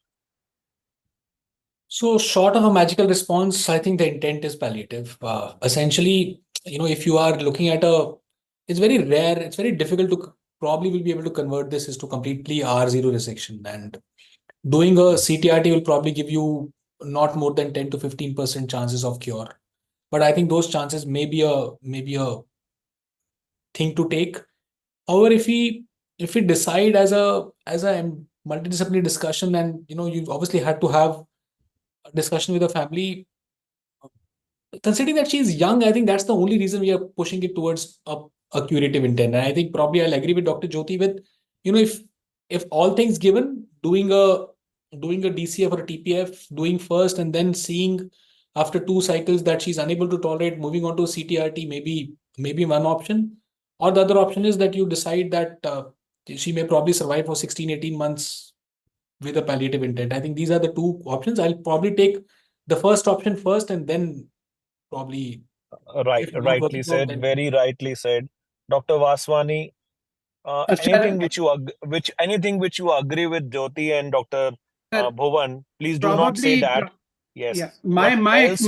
So short of a magical response, I think the intent is palliative. Essentially, if you are looking at it's very rare, it's very difficult to probably will be able to convert this is to completely R0 resection. And doing a CTRT will probably give you not more than 10 to 15% chances of cure. But I think those chances may be a thing to take. However, if we decide as a multidisciplinary discussion, and you've obviously had to have a discussion with the family, considering that she's young, I think that's the only reason we are pushing it towards a curative intent. And I think probably I'll agree with Dr. Jyoti with, if all things given, doing a DCF or a TPF, doing first and then seeing after 2 cycles that she's unable to tolerate, moving on to a CTRT, maybe one option. Or the other option is that you decide that she may probably survive for 16, 18 months with a palliative intent. I think these are the two options. I'll probably take the first option first, and then probably if it's not Rightly working out, said, then very rightly said. Dr. Vaswani, Sir, anything which you agree with Jyoti and Dr. sir, Bhuvan, please do not say probably, that. Yes. yeah, What else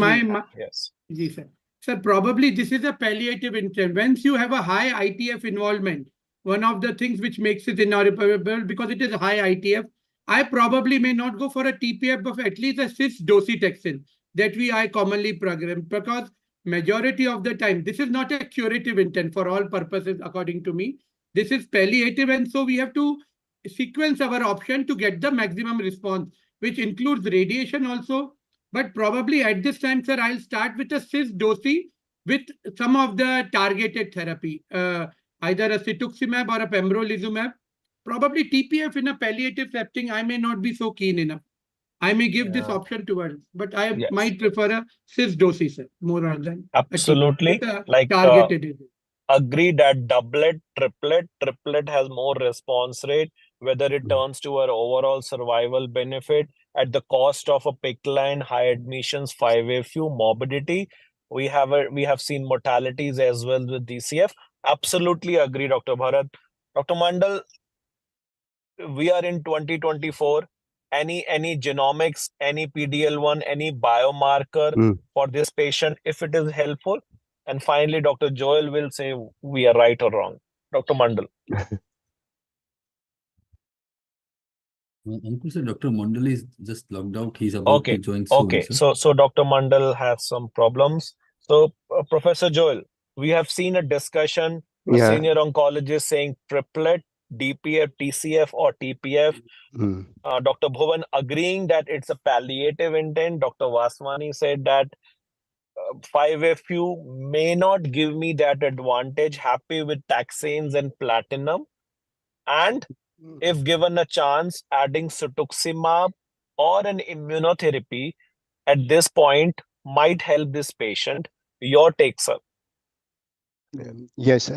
yes. Ji, sir. Sir, probably this is a palliative intent. Once you have a high ITF involvement, one of the things which makes it inoperable because it is high ITF, I probably may not go for a TPF of at least a cis docetaxel that I commonly program, because majority of the time this is not a curative intent for all purposes according to me. This is palliative, and so we have to sequence our option to get the maximum response, which includes radiation also. But probably at this time, sir, I'll start with a cis dosi with some of the targeted therapy, either a cetuximab or a pembrolizumab. Probably TPF in a palliative setting, I may not be so keen enough. I may give this option towards, but I Yes. might prefer a cis dosi, sir, more rather than Absolutely. with a Like targeted. agree that doublet, triplet has more response rate, whether it turns to our overall survival benefit at the cost of a PICC line, high admissions, 5FU, morbidity. We have seen mortalities as well with DCF. Absolutely agree, Dr. Bharat. Dr. Mandal, we are in 2024. Any genomics, any PDL1, any biomarker for this patient, if it is helpful? And finally, Dr. Joel will say we are right or wrong. Dr. Mandal. Uncle sir, Dr. Mandal is just logged out. He's about to join soon, Okay. sir. So Dr. Mandal has some problems. So Professor Joel, we have seen a discussion, a senior oncologist saying triplet, DPF, TCF, or TPF. Dr. Bhuvan agreeing that it's a palliative intent. Dr. Vaswani said that 5FU may not give me that advantage. Happy with taxanes and platinum. And if given a chance, adding cetuximab or an immunotherapy at this point might help this patient. Your take, sir. Yes,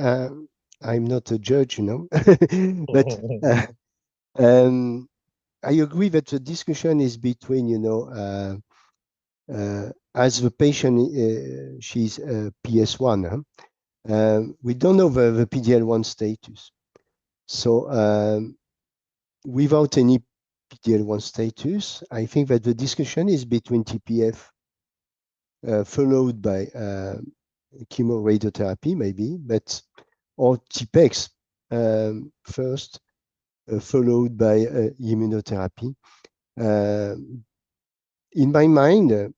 I'm not a judge, but I agree that the discussion is between, as the patient, she's PS1. We don't know the PDL1 status. So without any PDL1 status, I think that the discussion is between TPF followed by chemoradiotherapy, maybe, or TPEX first, followed by immunotherapy. In my mind,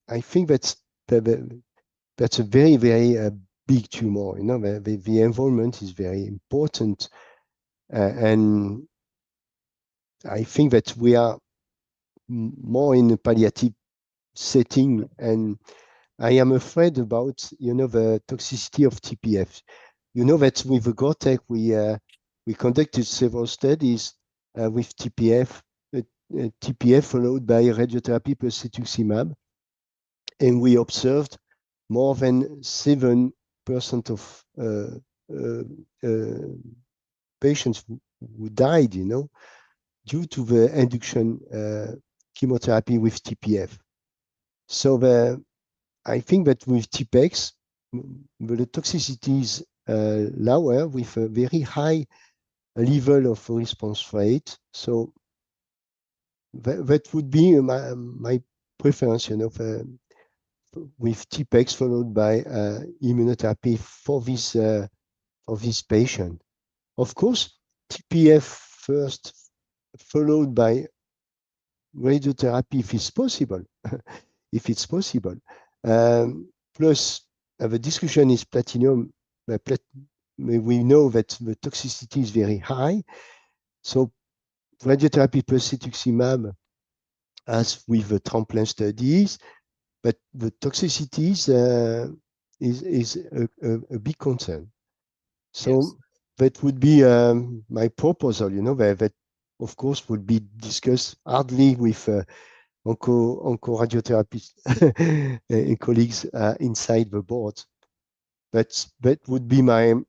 I think that's a very, very big tumor. The involvement is very important, and I think that we are more in a palliative setting, and I am afraid about, the toxicity of TPF. You know that with the GORTEC, we conducted several studies with TPF followed by radiotherapy plus cetuximab, and we observed more than 7% of patients who died, due to the induction chemotherapy with TPF. So I think that with TPEX, the toxicity is lower with a very high level of response rate. So that would be my preference, with TPEX followed by immunotherapy for this patient. Of course, TPF first, followed by radiotherapy if it's possible. If it's possible. Plus, the discussion is platinum. We know that the toxicity is very high. So radiotherapy plus cetuximab, as with the trampoline studies, but the toxicities is a big concern. So that would be my proposal, that of course would be discussed hardly with onco-radiotherapists and colleagues inside the board. That would be my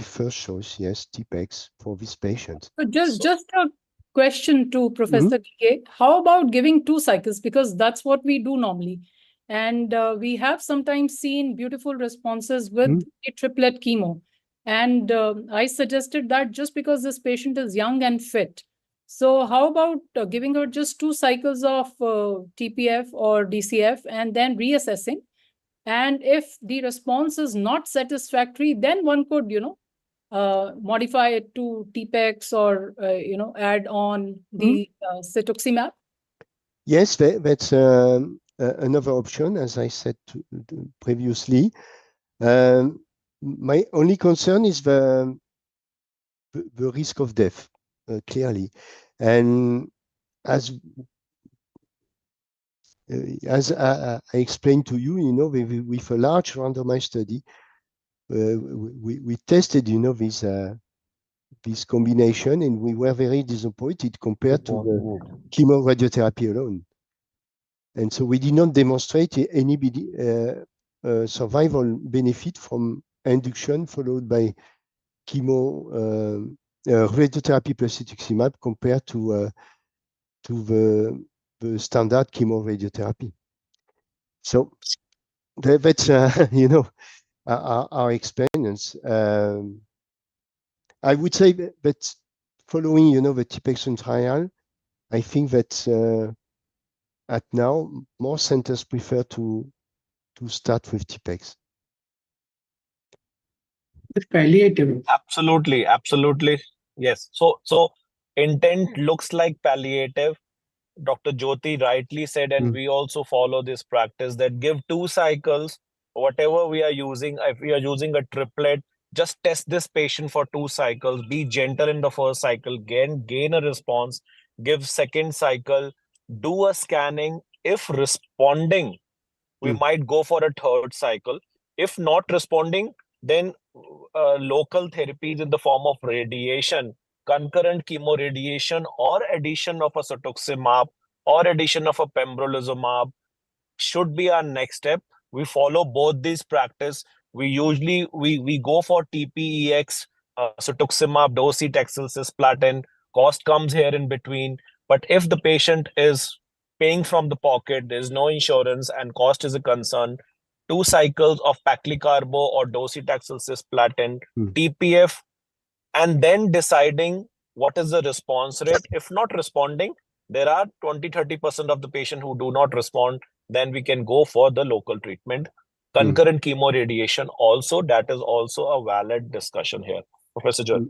first choice, yes, TPEX for this patient. So just a question to Professor DK. How about giving 2 cycles? Because that's what we do normally. And we have sometimes seen beautiful responses with a triplet chemo. And I suggested that just because this patient is young and fit. So how about giving her just 2 cycles of TPF or DCF and then reassessing? And if the response is not satisfactory, then one could, modify it to TPEX or, add on the cetuximab? Yes, that's another option, as I said previously. My only concern is the risk of death, clearly. And as I explained to you, with a large randomized study, we tested, this combination, and we were very disappointed compared to the chemoradiotherapy alone. And so we did not demonstrate any survival benefit from induction followed by chemo radiotherapy plus cetuximab compared to the standard chemoradiotherapy. So that's our experience. I would say that following, the TPEX trial, I think that at now more centers prefer to start with TPEX. It's palliative. Absolutely. Yes. So intent looks like palliative. Dr. Jyoti rightly said, and we also follow this practice that give 2 cycles, whatever we are using. If we are using a triplet, just test this patient for 2 cycles, be gentle in the first cycle, gain a response, give second cycle, do a scanning. If responding, we might go for a third cycle. If not responding, then local therapies in the form of radiation, concurrent chemoradiation, or addition of a cetuximab or addition of a pembrolizumab should be our next step. We follow both these practice. We usually we go for TPEX, cetuximab, docetaxel, cisplatin. Cost comes here in between. But if the patient is paying from the pocket, there's no insurance, and cost is a concern, 2 cycles of paclicarbo or docetaxel, cisplatin, TPF, and then deciding what is the response rate. If not responding, there are 20-30% of the patient who do not respond, then we can go for the local treatment. Concurrent chemoradiation also, that is also a valid discussion here. Professor Joel.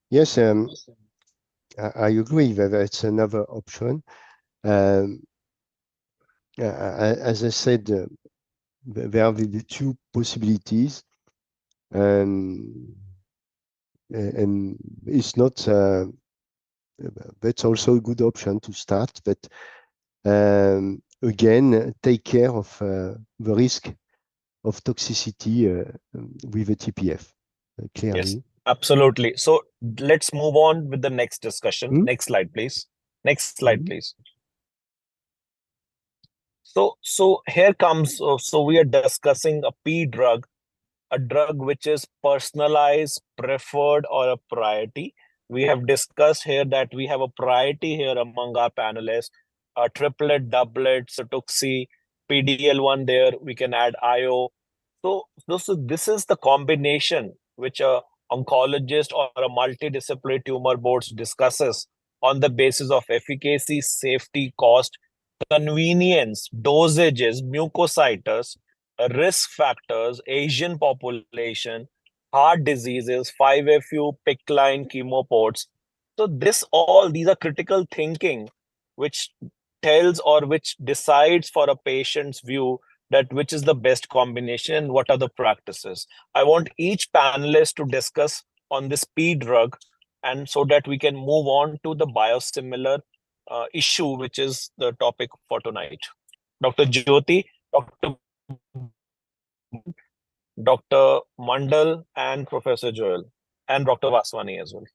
Yes, I agree that it's another option. As I said, there are the 2 possibilities, and it's not. That's also a good option to start, but again take care of the risk of toxicity with a TPF, clearly. Yes, absolutely. So let's move on with the next discussion. Next slide, please. Next slide, please. So here comes, so we are discussing a P drug, a drug which is personalized, preferred, or a priority. We have discussed here that we have a priority here among our panelists, a triplet, doublet, Cetuxi, PDL1 there, we can add IO. So this is the combination which a oncologist or a multidisciplinary tumor board discusses on the basis of efficacy, safety, cost, convenience, dosages, mucositis, risk factors, Asian population, heart diseases, 5FU, PICC line, chemoports. So these are critical thinking, which tells or which decides for a patient's view that which is the best combination and what are the practices. I want each panelist to discuss on this P drug, and so that we can move on to the biosimilar issue, which is the topic for tonight. Dr. Jyoti, Dr. Mandal, and Professor Joel, and Dr. Vaswani as well.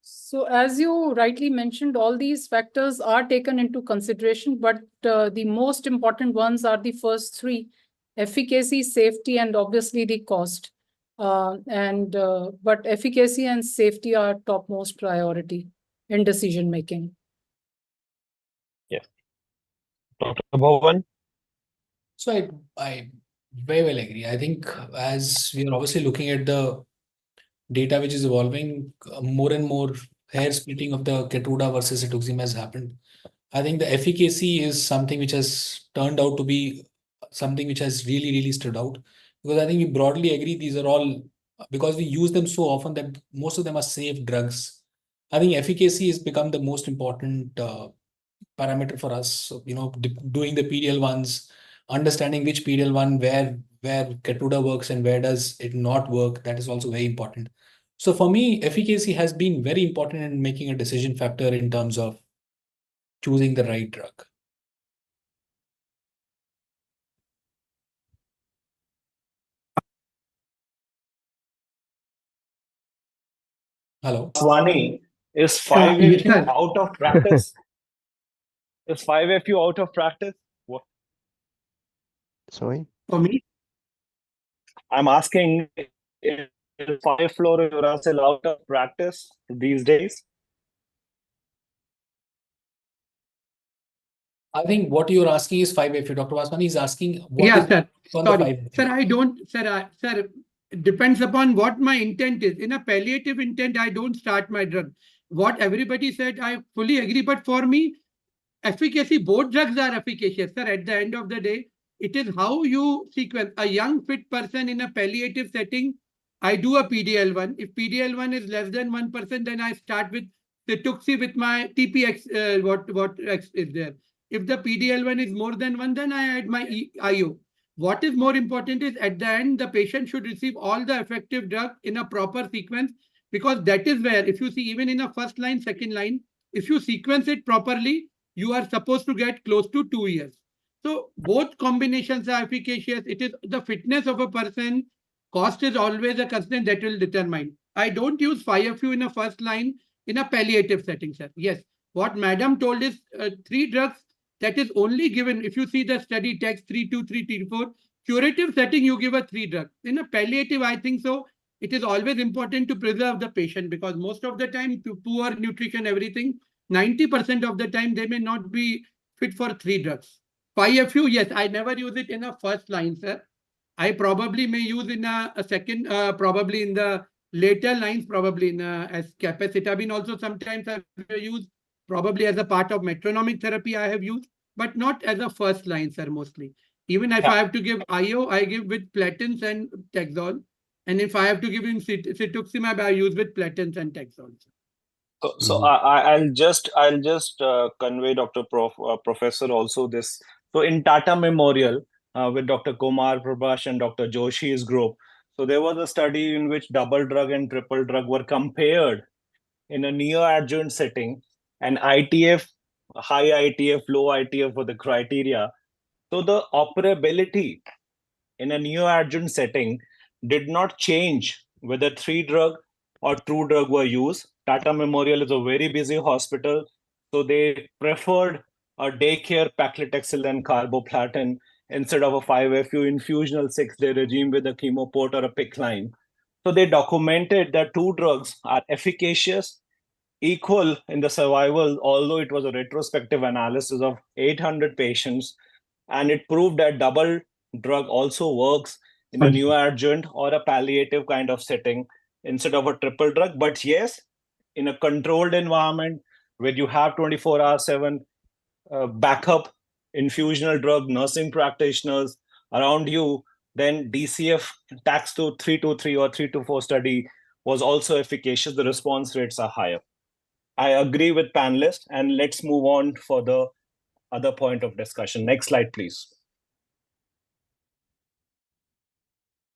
So as you rightly mentioned, all these factors are taken into consideration, but the most important ones are the first three: efficacy, safety, and obviously the cost. But efficacy and safety are topmost priority in decision making. Yes. Dr. Bhavan? So I very well agree. I think as we are obviously looking at the data which is evolving, more and more hair splitting of the Keytruda versus Cetuximab has happened. I think the efficacy is something which has turned out to be something which has really, really stood out, because I think we broadly agree these are all, because we use them so often that most of them are safe drugs. I think efficacy has become the most important parameter for us. So, doing the PDL1s, understanding which PDL1 where Keytruda works and where does it not work, that is also very important. So for me, efficacy has been very important in making a decision factor in terms of choosing the right drug. Hello. Swani, is 5FU out of practice? Is 5FU out of practice? What? Sorry? For me? I'm asking, is 5-fluorouracil out of practice these days? I think what you're asking is 5FU. Dr. Vaswani is asking what Yeah, is sir. on the Sorry. 5FU. Sir, I don't, sir, it depends upon what my intent is. In a palliative intent, I don't start my drug. What everybody said, I fully agree. But for me, efficacy, both drugs are efficacious, sir. At the end of the day, it is how you sequence. A young fit person in a palliative setting, I do a PDL1. If PDL1 is less than 1%, then I start with Cetuxi with my TPX, what X is there. If the PDL1 is more than 1, then I add my IO. What is more important is at the end, the patient should receive all the effective drug in a proper sequence, because that is where, if you see, even in a first line, second line, if you sequence it properly, you are supposed to get close to 2 years. So both combinations are efficacious. It is the fitness of a person. Cost is always a constraint that will determine. I don't use 5FU in a first line in a palliative setting, sir. Yes, what madam told is 3 drugs that is only given. If you see the study text 32334, curative setting, you give a 3 drug. In a palliative, I think so. It is always important to preserve the patient, because most of the time, poor nutrition, everything, 90% of the time, they may not be fit for 3 drugs. 5FU, yes, I never use it in a first line, sir. I probably may use in a second, probably in the later lines, probably in as capecitabine also sometimes I've used, probably as a part of metronomic therapy I have used, but not as a first line, sir, mostly. Even if I have to give IO, I give with Platins and Taxol. And if I have to give in Cetuximab, I use with Platins and Taxol. So I'll just convey Dr. Professor also this. So in Tata Memorial with Dr. Kumar Prabhash and Dr. Joshi's group, so there was a study in which double drug and triple drug were compared in a neoadjuvant setting, and ITF high ITF, low ITF were the criteria. So the operability in a neoadjuvant setting did not change whether 3-drug or 2-drug were used. Tata Memorial is a very busy hospital, so they preferred a daycare paclitaxel and carboplatin instead of a 5-FU infusional 6-day regime with a chemoport or a PICC line. So they documented that 2 drugs are efficacious, equal in the survival, although it was a retrospective analysis of 800 patients, and it proved that double drug also works in a neoadjuvant or a palliative kind of setting instead of a triple drug. But yes, in a controlled environment where you have 24/7 backup infusional drug nursing practitioners around you, then DCF TAX2 323 or 324 study was also efficacious. The response rates are higher. I agree with panelists, and let's move on for the other point of discussion. Next slide, please.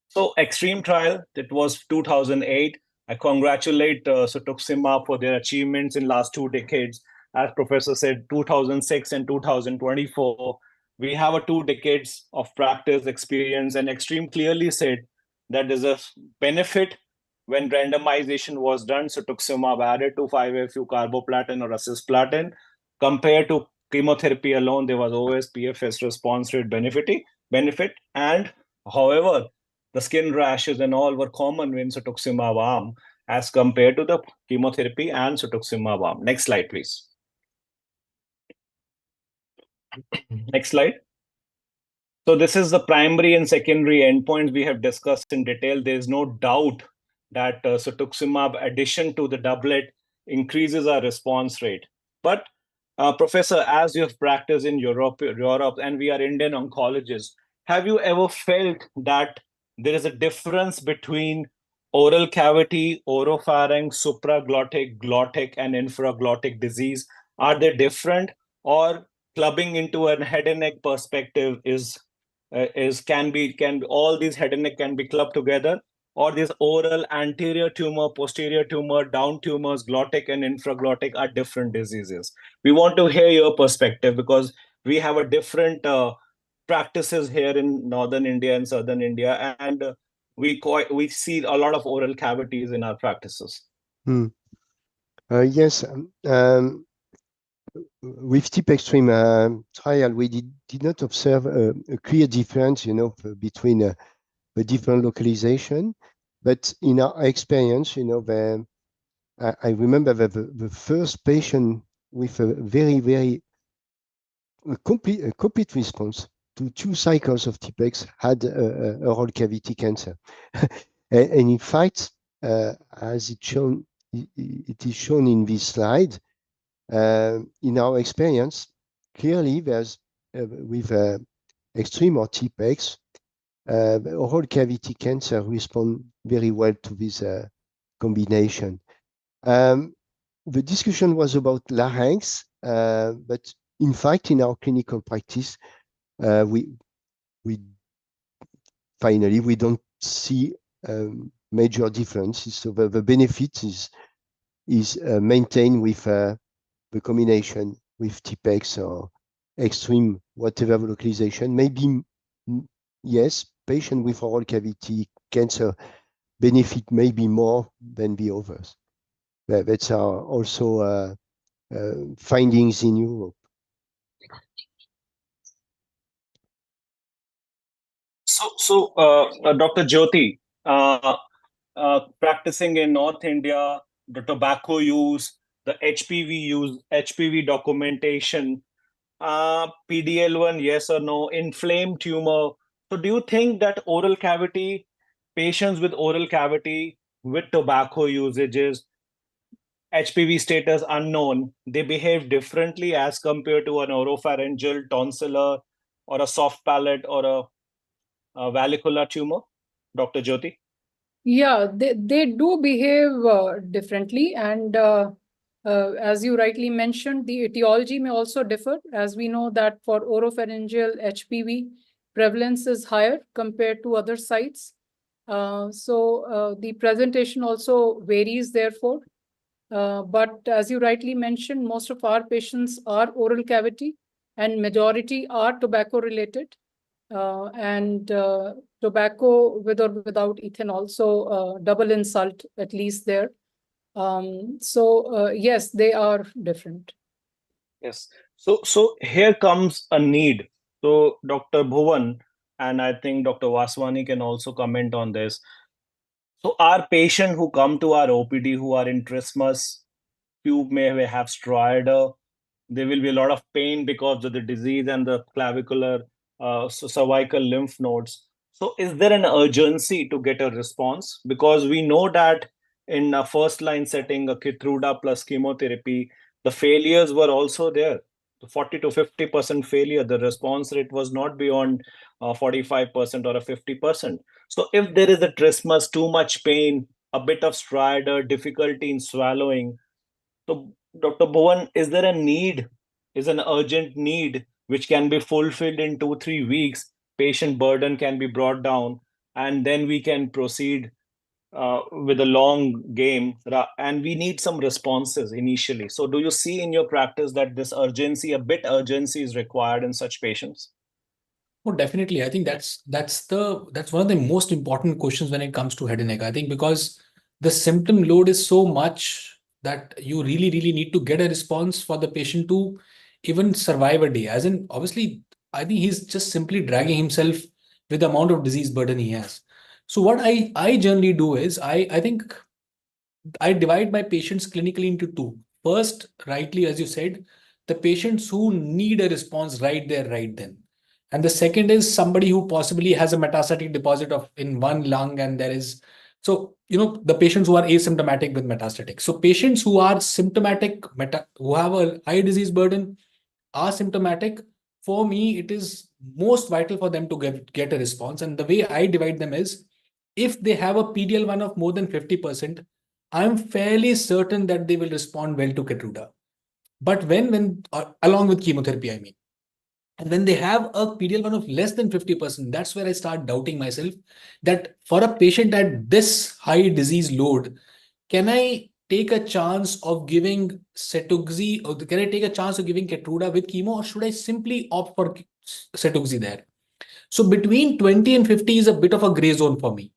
So Extreme trial, it was 2008. I congratulate Cetuximab for their achievements in last 2 decades. As Professor said, 2006 and 2024, we have a 2 decades of practice experience, and Extreme clearly said that there's a benefit when randomization was done. Cetuximab added to 5-FU carboplatin or cisplatin. Compared to chemotherapy alone, there was always PFS response rate benefit. And however, the skin rashes and all were common in cetuximab arm as compared to the chemotherapy and cetuximab arm. Next slide, please. Next slide. So this is the primary and secondary endpoints we have discussed in detail. There is no doubt that cetuximab addition to the doublet increases our response rate. But Professor, as you have practiced in Europe, and we are Indian oncologists, have you ever felt that there is a difference between oral cavity, oropharynx, supraglottic, glottic, and infraglottic disease? Are they different, or clubbing into a head and neck perspective can all these head and neck can be clubbed together, or these oral anterior tumor, posterior tumor, down tumors, glottic and infraglottic are different diseases? We want to hear your perspective because we have a different practices here in northern India and southern India, and we see a lot of oral cavities in our practices. Yes, with TIP Extreme trial, we did not observe a clear difference, between the different localization. But in our experience, I remember that the first patient with a very complete response to 2 cycles of TIPEX had oral cavity cancer. and in fact, as it is shown in this slide, in our experience, clearly there's with Extreme or TIPEX, oral cavity cancer respond very well to this combination. The discussion was about larynx, but in fact, in our clinical practice, we don't see major differences. So the benefit is maintained with the combination with TIPEX or Extreme, whatever localization. Maybe yes, patient with oral cavity cancer benefit maybe more than the others. That's our also findings in Europe. So, Dr. Jyoti, practicing in North India, the tobacco use, the HPV documentation, PDL1, yes or no, inflamed tumor. So do you think that patients with oral cavity with tobacco usages, HPV status unknown, they behave differently as compared to an oropharyngeal, tonsillar, or a soft palate or a vallicular tumor? Dr. Jyoti? Yeah, they do behave differently. And as you rightly mentioned, the etiology may also differ, as we know that for oropharyngeal HPV, prevalence is higher compared to other sites. So the presentation also varies, therefore. But as you rightly mentioned, most of our patients are oral cavity and majority are tobacco related. And tobacco with or without ethanol, so double insult at least there. So yes, they are different. Yes. So here comes a need. So Dr. Bhuvan and I think Dr. Vaswani can also comment on this. So our patient who come to our OPD who are in trismus, few may have stridor, there will be a lot of pain because of the disease and the clavicular cervical lymph nodes. So is there an urgency to get a response? Because we know that in a first line setting, a Keytruda plus chemotherapy, the failures were also there. The 40 to 50% failure, the response rate was not beyond 45% or a 50%. So if there is a trismus, too much pain, a bit of stridor, difficulty in swallowing, so, Dr. Bhuvan, is there a need, is an urgent need which can be fulfilled in 2, 3 weeks? Patient burden can be brought down, and then we can proceed with a long game. And we need some responses initially. So, do you see in your practice that this urgency, a bit urgency, is required in such patients? Oh, definitely. I think that's one of the most important questions when it comes to head and neck. I think because the symptom load is so much that you really need to get a response for the patient to even survive a day. As in, obviously, I think he's just simply dragging himself with the amount of disease burden he has. So what I generally do is I think I divide my patients clinically into two. First, rightly, as you said, the patients who need a response right there, right then. And the second is somebody who possibly has a metastatic deposit of in one lung, and there is the patients who are asymptomatic with metastatic. So patients who are symptomatic, who have a high disease burden, are symptomatic. For me, it is most vital for them to get a response. And the way I divide them is, if they have a PDL1 of more than 50%, I'm fairly certain that they will respond well to Keytruda. But when along with chemotherapy, I mean. And when they have a PDL1 of less than 50%, that's where I start doubting myself that for a patient at this high disease load, can I take a chance of giving Cetuxy, or can I take a chance of giving Keytruda with chemo, or should I simply opt for Cetuxy there? So between 20 and 50 is a bit of a gray zone for me.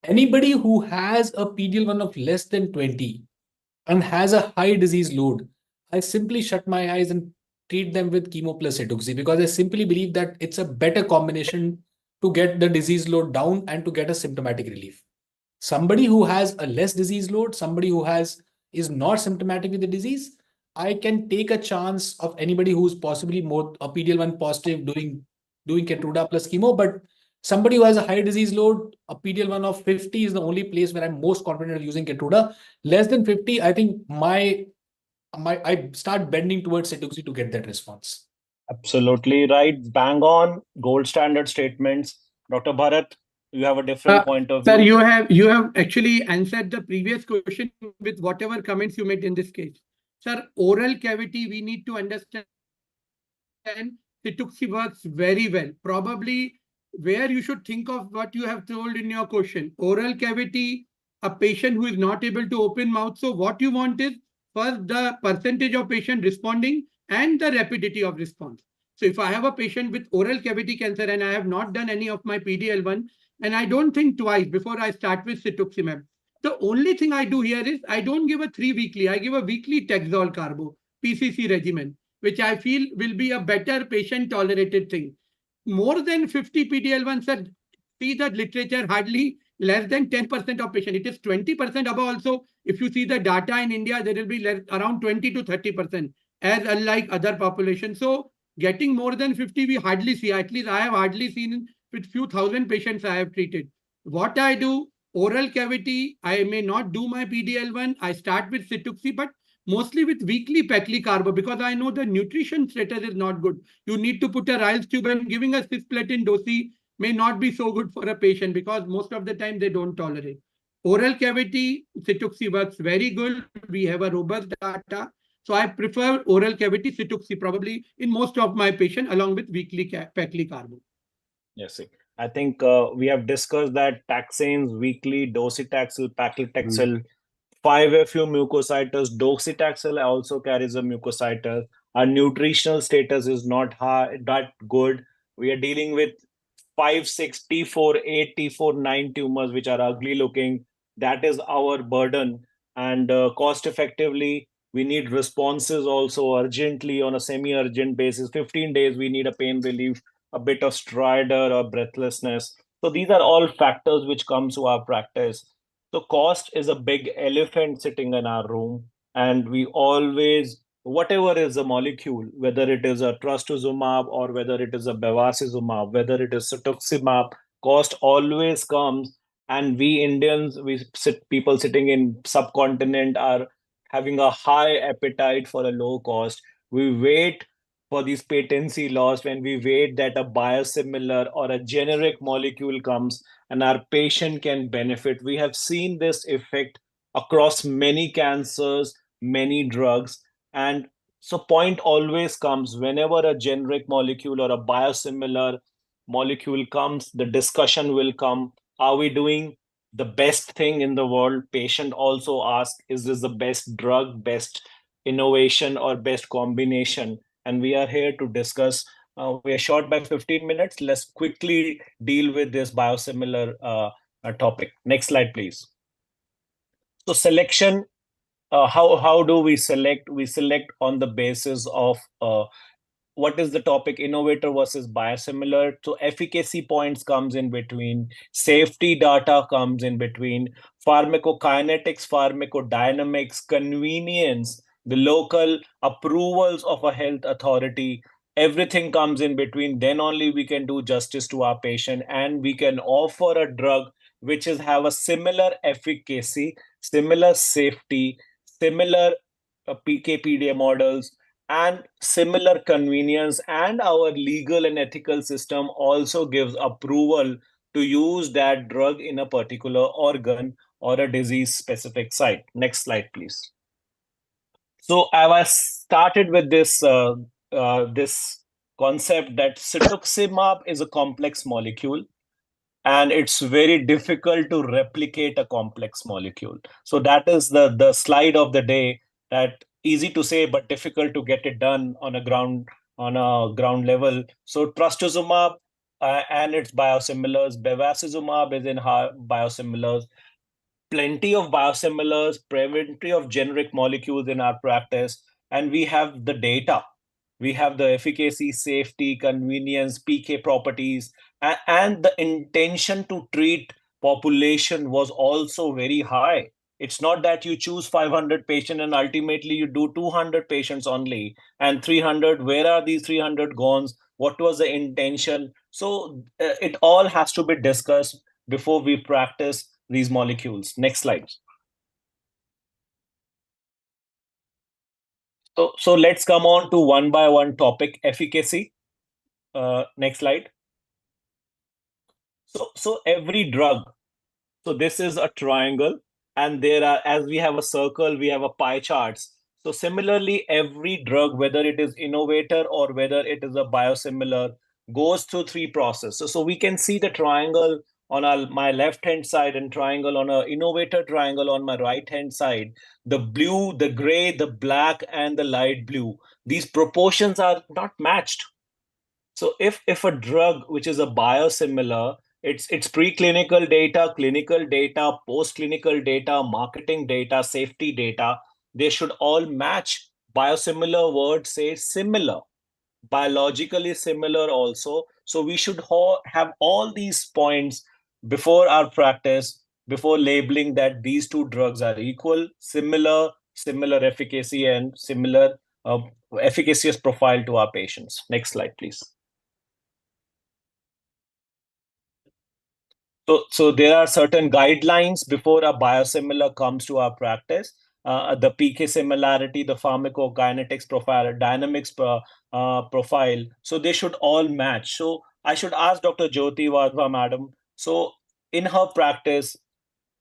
Anybody who has a PDL1 of less than 20 and has a high disease load, I simply shut my eyes and treat them with chemo plus Cetuxy, because I simply believe that it's a better combination to get the disease load down and to get a symptomatic relief. Somebody who has a less disease load, somebody who is not symptomatic with the disease, I can take a chance of anybody who's possibly more a PDL1 positive doing Keytruda plus chemo. But somebody who has a high disease load, a PDL1 of 50 is the only place where I'm most confident of using Keytruda. Less than 50, I think I start bending towards Cetuxy to get that response. Absolutely right. Bang on. Gold standard statements. Dr. Bharat, you have a different point of view. Sir, you have actually answered the previous question with whatever comments you made in this case. Sir, oral cavity, we need to understand Cetuxy works very well. Probably where you should think of what you have told in your question. Oral cavity, a patient who is not able to open mouth. So what you want is first the percentage of patient responding and the rapidity of response. So if I have a patient with oral cavity cancer and I have not done any of my PDL1, and I don't think twice before I start with cetuximab, the only thing I do here is I don't give a 3 weekly, I give a weekly Taxol carbo, PCC regimen, which I feel will be a better patient tolerated thing. More than 50 PDL1, sir, see the literature, hardly less than 10% of patient. It is 20% above also. If you see the data in India, there will be around 20 to 30%, as unlike other populations. So getting more than 50, we hardly see. At least I have hardly seen with few thousand patients I have treated. What I do, oral cavity, I may not do my PDL1. I start with Cetuxy, but mostly with weekly paclicarbo, because I know the nutrition status is not good. You need to put a Ryle's tube, and giving a cisplatin dosi may not be so good for a patient because most of the time they don't tolerate. Oral cavity, Cetuxy works very good. We have a robust data. So I prefer oral cavity Cetuxy probably in most of my patients along with weekly paclicarbo. Yes, I think we have discussed that taxanes, weekly, docetaxel, paclitaxel, 5-FU mucositis, docetaxel also carries a mucositis. Our nutritional status is not high, that good. We are dealing with 5, 6, T4, 8, T4, 9 tumors, which are ugly looking. That is our burden. And cost effectively, we need responses also urgently on a semi-urgent basis. 15 days, we need a pain relief, a bit of stridor or breathlessness. So these are all factors which come to our practice. So cost is a big elephant sitting in our room, and we always, whatever is the molecule, whether it is a trastuzumab or whether it is a bevacizumab, whether it is cetuximab, cost always comes. And we Indians, people sitting in subcontinent are having a high appetite for a low cost. We wait for these patency laws when we wait that a biosimilar or a generic molecule comes and our patient can benefit. We have seen this effect across many cancers, many drugs. And so point always comes whenever a generic molecule or a biosimilar molecule comes, the discussion will come. Are we doing the best thing in the world? Patient also asks, is this the best drug, best innovation, or best combination? And we are here to discuss. We are short by 15 minutes. Let's quickly deal with this biosimilar topic. Next slide, please. So selection, how do we select? We select on the basis of what is the topic, innovator versus biosimilar. So efficacy points comes in between, safety data comes in between, pharmacokinetics, pharmacodynamics, convenience, the local approvals of a health authority, everything comes in between. Then only we can do justice to our patient and we can offer a drug which is have a similar efficacy, similar safety, similar PK/PD models, and similar convenience. And our legal and ethical system also gives approval to use that drug in a particular organ or a disease specific site. Next slide, please. So I was started with this concept that cetuximab is a complex molecule and it's very difficult to replicate a complex molecule. So that is the slide of the day, that easy to say but difficult to get it done on a ground level. So trastuzumab and its biosimilars, bevacizumab is in biosimilars, plenty of biosimilars, plenty of generic molecules in our practice, and we have the data. We have the efficacy, safety, convenience, PK properties, and the intention to treat population was also very high. It's not that you choose 500 patients and ultimately you do 200 patients only, and 300, where are these 300 gone? What was the intention? So it all has to be discussed before we practice these molecules. Next slide. So let's come on to one by one topic, efficacy. Next slide. So every drug, so this is a triangle, and there are, as we have a circle, we have a pie charts. So similarly, every drug, whether it is innovator or whether it is a biosimilar, goes through three processes. So we can see the triangle on my left hand side and triangle on a innovator triangle on my right hand side. The blue, the gray, the black, and the light blue. These proportions are not matched. So if a drug which is a biosimilar, it's preclinical data, clinical data, post-clinical data, marketing data, safety data, they should all match. Biosimilar word says similar, biologically similar also. So we should have all these points before our practice, before labeling that these two drugs are equal, similar efficacy, and similar efficacious profile to our patients. Next slide, please. So there are certain guidelines before a biosimilar comes to our practice. The PK similarity, the pharmacokinetics profile, dynamics profile. So they should all match. So I should ask Dr. Jyoti Wadhwa, madam. So in her practice,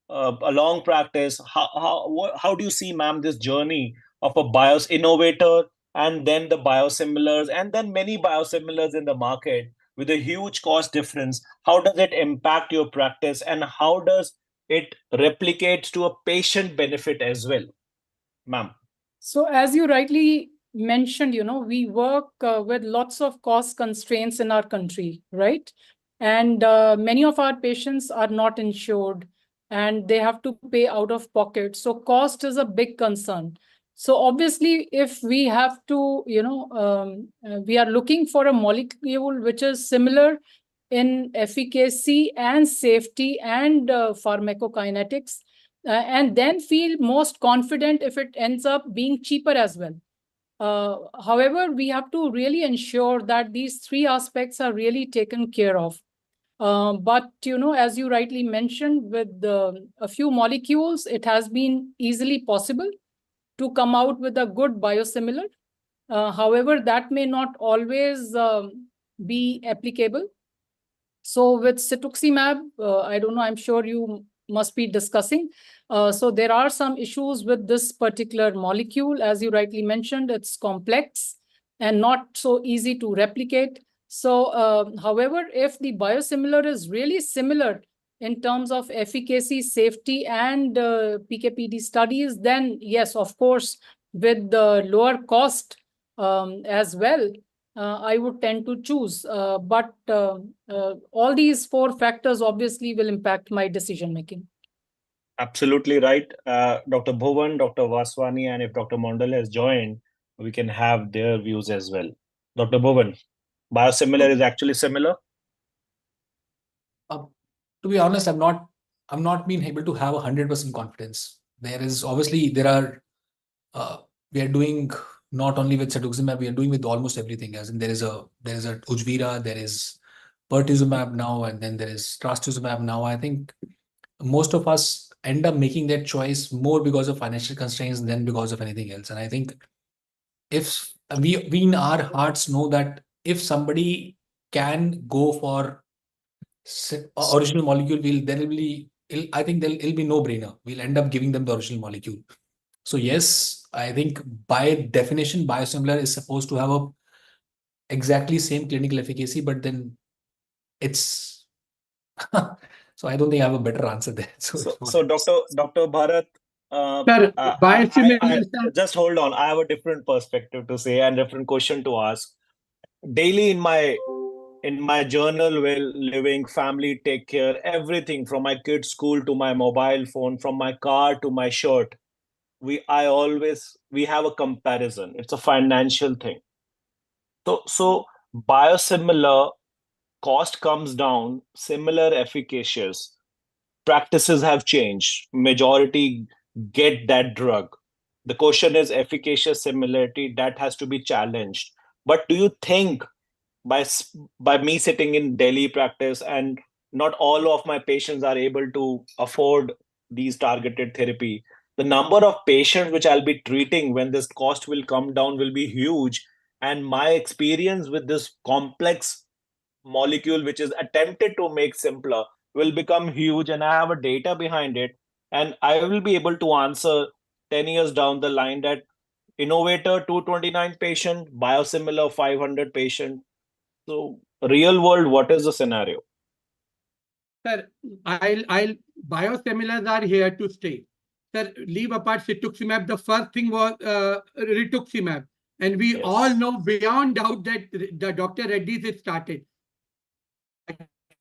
a long practice, how do you see, ma'am, this journey of a bios innovator and then the biosimilars and then many biosimilars in the market with a huge cost difference? How does it impact your practice, and how does it replicates to a patient benefit as well, ma'am? So as you rightly mentioned, we work with lots of cost constraints in our country, right? And many of our patients are not insured and they have to pay out of pocket. So cost is a big concern. So obviously, if we have to, we are looking for a molecule which is similar in efficacy and safety and pharmacokinetics, and then feel most confident if it ends up being cheaper as well. However, we have to really ensure that these three aspects are really taken care of. But, as you rightly mentioned, with a few molecules, it has been easily possible to come out with a good biosimilar. However, that may not always be applicable. So with cetuximab, I don't know, I'm sure you must be discussing. So there are some issues with this particular molecule. As you rightly mentioned, it's complex and not so easy to replicate. So, however, if the biosimilar is really similar in terms of efficacy, safety, and PK/PD studies, then yes, of course, with the lower cost as well, I would tend to choose. But all these four factors obviously will impact my decision making. Absolutely right. Dr. Bhuvan, Dr. Vaswani, and if Dr. Mondal has joined, we can have their views as well. Dr. Bhuvan, biosimilar is actually similar? To be honest, I'm not being able to have 100% confidence. We are doing not only with cetuximab, we are doing with almost everything. As in, there is a Ujvira, there is pertuzumab now, and then there is trastuzumab now. I think most of us end up making that choice more because of financial constraints than because of anything else. And I think if we in our hearts know that if somebody can go for original molecule, I think it'll be no-brainer. We'll end up giving them the original molecule. So yes, I think by definition, biosimilar is supposed to have a exactly same clinical efficacy, but then it's so I don't think I have a better answer there. So Dr. Bharat, Sir, I biosimilar, sir. just hold on. I have a different perspective to say and different question to ask. Daily in my journal, while living, family take care, everything from my kids' school to my mobile phone, from my car to my shirt, we have a comparison. It's a financial thing. So biosimilar cost comes down, similar efficacious. Practices have changed. Majority get that drug. The question is efficacious similarity that has to be challenged. But do you think by me sitting in Delhi practice and not all of my patients are able to afford these targeted therapy, the number of patients which I'll be treating when this cost will come down will be huge, and my experience with this complex molecule which is attempted to make simpler will become huge, and I have a data behind it, and I will be able to answer 10 years down the line that innovator 229 patient, biosimilar 500 patient. So real world, what is the scenario? Sir, I'll biosimilars are here to stay. Sir, leave apart cetuximab. The first thing was rituximab, and we all know beyond doubt that the Dr. Reddy's it started. I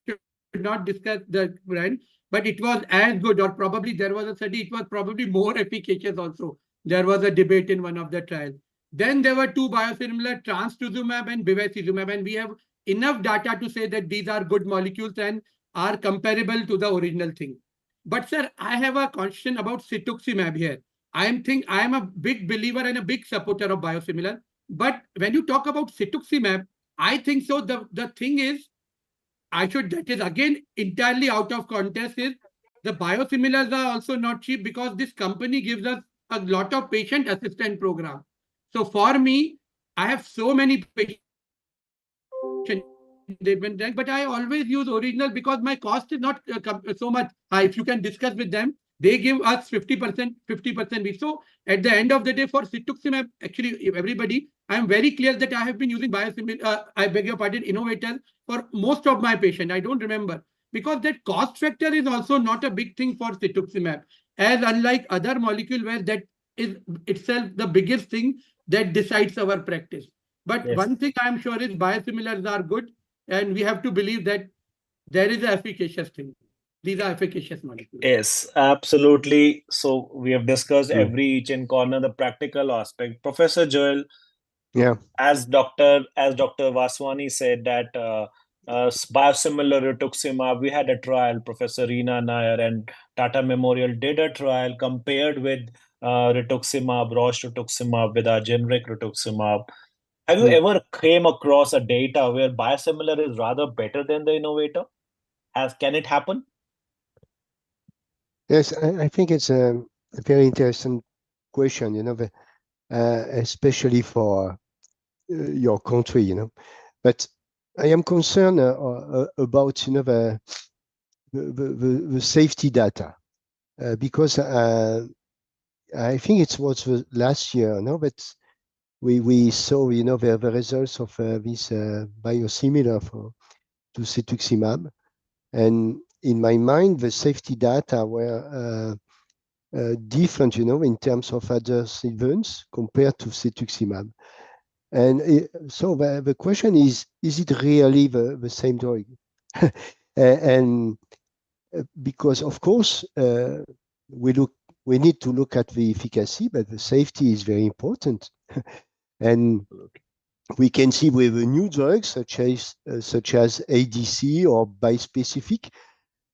should not discuss the brand, but it was as good, or probably there was a study. It was probably more efficacious. Also, there was a debate in one of the trials. Then there were two biosimilar, trastuzumab and bevacizumab, and we have enough data to say that these are good molecules and are comparable to the original thing. But sir, I have a question about cetuximab here. I am a big believer and a big supporter of biosimilar. But when you talk about cetuximab, I think so. The thing is, that is again entirely out of context, is the biosimilars are also not cheap because this company gives us a lot of patient assistance program. So for me, I have so many patients, but I always use original because my cost is not so much high. If you can discuss with them, they give us 50%, 50%. So at the end of the day, for cetuximab, actually everybody, I am very clear that I have been using biosimilar, I beg your pardon, innovators for most of my patients. I don't remember. because that cost factor is also not a big thing for cetuximab, as unlike other molecule where that is itself the biggest thing that decides our practice. But Yes. one thing I'm sure is biosimilars are good, and we have to believe that there is an efficacious thing. These are efficacious molecules. Yes, absolutely. So we have discussed Mm. every each and corner, the practical aspect. Professor Joel, Yeah. as Dr. Vaswani said that biosimilar rituximab, we had a trial. Professor Reena Nair and Tata Memorial did a trial compared with rituximab, Roche rituximab with our generic rituximab. Have you ever came across a data where biosimilar is rather better than the innovator? Can it happen? Yes, I think it's a very interesting question, especially for your country. But I am concerned about, the safety data because I think it was last year, no, but we saw, the results of this biosimilar to cetuximab, and in my mind, the safety data were different, in terms of adverse events compared to cetuximab. And so the question is it really the same drug? And because, of course, we need to look at the efficacy, but the safety is very important. And we can see with the new drugs such as ADC or bispecific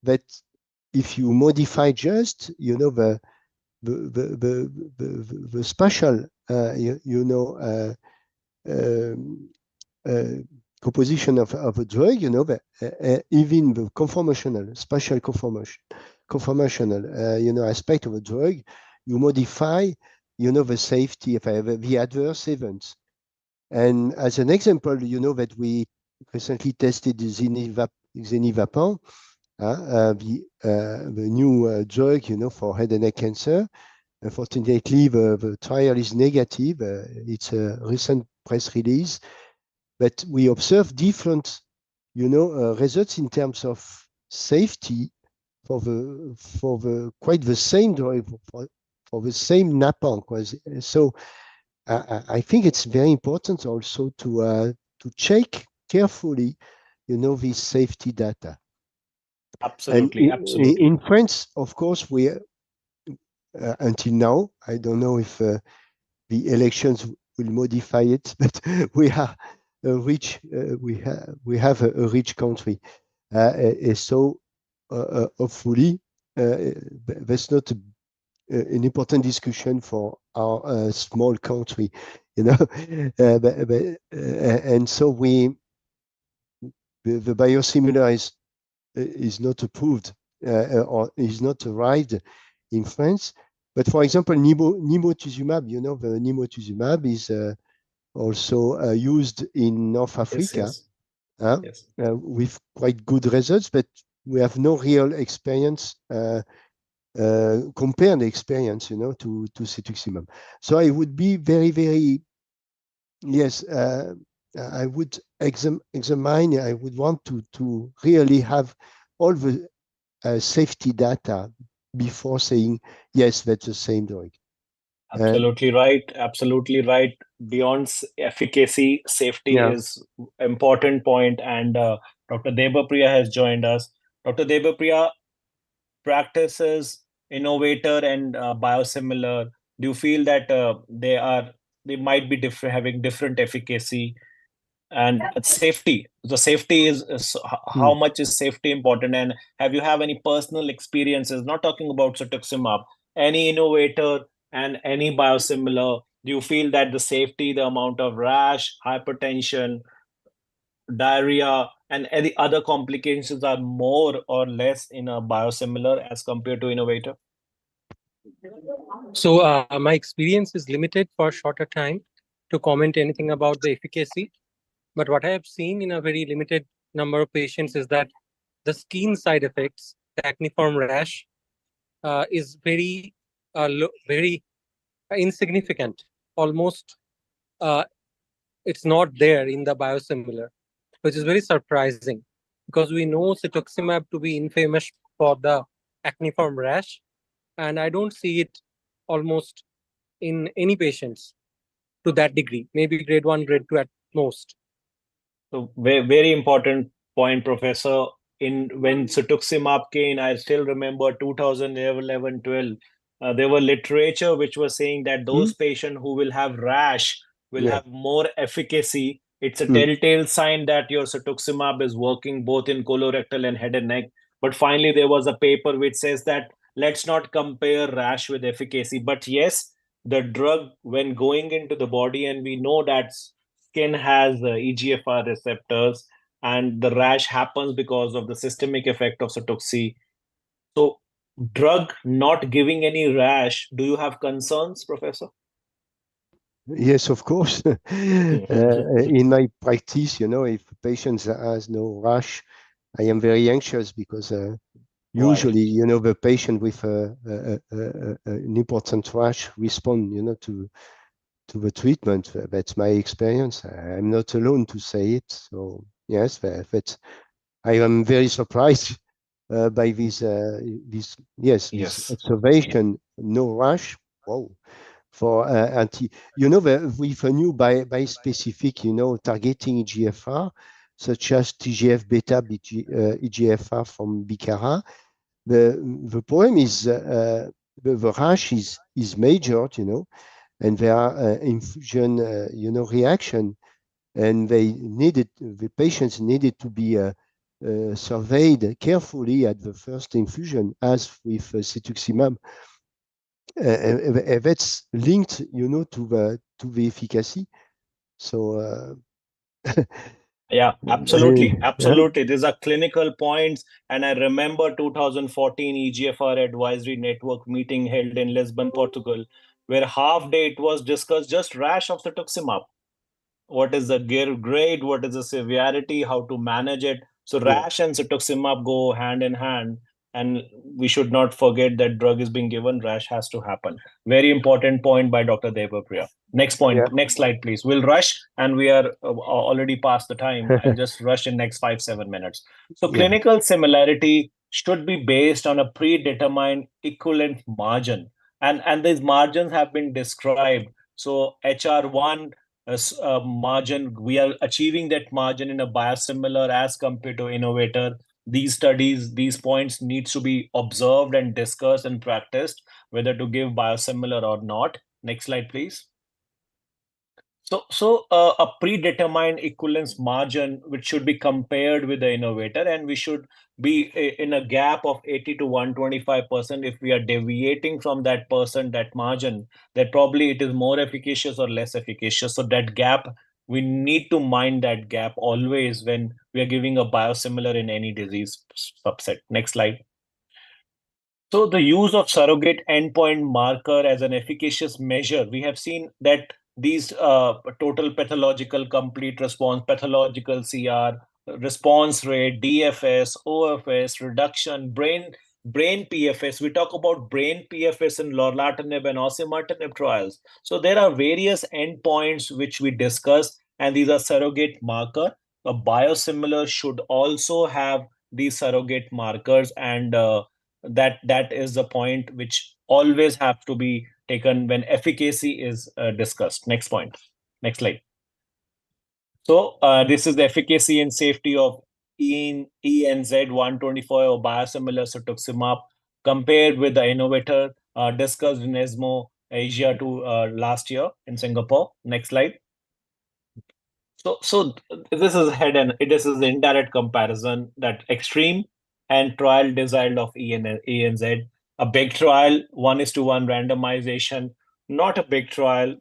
that if you modify just, the spatial, composition of a drug, even the conformational, spatial conformational, aspect of a drug, you modify, the safety of the adverse events. And as an example, that we recently tested Xenivapan, the new drug, for head and neck cancer. Unfortunately, the trial is negative. It's a recent press release, but we observe different, results in terms of safety for the quite the same drug for the same NAPAN. So I think it's very important also to check carefully, this safety data. Absolutely, And absolutely. in France, of course, we until now, I don't know if the elections will modify it, but we are a rich, we have a rich country. So hopefully, that's not an important discussion for our small country, and so the biosimilar is not approved or is not arrived in France. But for example, nimotuzumab, the nimotuzumab is also used in North Africa Yes. with quite good results, but we have no real experience, compared experience, to cetuximab. So I would be very, very, yes, I would examine, I would want to really have all the safety data before saying, yes, that's the same drug. Absolutely right. Absolutely right. Beyond efficacy, safety Yeah. is important point. And Dr. Debapriya has joined us. Dr. Debapriya practices innovator and biosimilar. Do you feel that they might be different, having different efficacy and safety? The safety is how much is safety important? And have you have any personal experiences? Not talking about cetuximab, any innovator and any biosimilar. Do you feel that the safety, the amount of rash, hypertension, diarrhea, and any other complications are more or less in a biosimilar as compared to innovator? So my experience is limited for a shorter time to comment anything about the efficacy. But what I have seen in a very limited number of patients is that the skin side effects, the acneiform rash, is very insignificant. Almost it's not there in the biosimilar, which is very surprising. because we know cetuximab to be infamous for the acneiform rash, and I don't see it almost in any patients to that degree, maybe grade 1, grade 2 at most. So very important point, Professor. In when cetuximab came, I still remember 2011, 12. There were literature which was saying that those patients who will have rash will Yeah. have more efficacy. It's a Mm. telltale sign that your cetuximab is working both in colorectal and head and neck. But finally, there was a paper which says that let's not compare rash with efficacy. But yes, the drug, when going into the body, and we know that skin has EGFR receptors, and the rash happens because of the systemic effect of Cetuxi. So, drug not giving any rash, do you have concerns, Professor? Yes, of course. In my practice, if a patient has no rash, I am very anxious because usually, the patient with an important rash respond, to the treatment. That's my experience. I'm not alone to say it. So yes, I am very surprised by this observation. No rash. Wow. For anti, with a new bispecific, targeting EGFR, such as TGF beta EGFR from Bicara. The problem is the rash is majored, and there are infusion, reaction, and the patients needed to be surveyed carefully at the first infusion, as with cetuximab. That's linked, to the efficacy. So yeah, absolutely. These are clinical points, and I remember 2014 EGFR Advisory Network meeting held in Lisbon, Portugal, where half day it was discussed just rash of cetuximab. What is the grade, what is the severity, how to manage it. So rash and cetuximab go hand in hand, and we should not forget that drug is being given, rash has to happen. Very important point by Dr. Devapriya. Next point, next slide, please. We'll rush, and we are already past the time. I'll just rush in next 5-7 minutes. So clinical similarity should be based on a predetermined equivalent margin, and these margins have been described. So HR1 margin, we are achieving that margin in a biosimilar as compared to innovator. These studies, these points needs to be observed and discussed and practiced, whether to give biosimilar or not. Next slide, please. So a predetermined equivalence margin, which should be compared with the innovator, and we should be in a gap of 80 to 125%. If we are deviating from that that margin, that probably it is more efficacious or less efficacious. So that gap, we need to mind that gap always when we are giving a biosimilar in any disease subset. Next slide. So the use of surrogate endpoint marker as an efficacious measure, we have seen that these total pathological complete response, pathological CR, response rate, DFS, OFS, reduction, brain PFS. We talk about brain PFS in lorlatinib and osimertinib trials. So there are various endpoints which we discuss, and these are surrogate marker. A biosimilar should also have these surrogate markers, and that is the point which always have to be taken when efficacy is discussed. Next point. Next slide. So this is the efficacy and safety of ENZ 124 or biosimilar cetuximab compared with the innovator discussed in ESMO Asia last year in Singapore. Next slide. So this is this is the indirect comparison, that extreme and trial design of ENZ. A big trial, 1:1 randomization, not a big trial.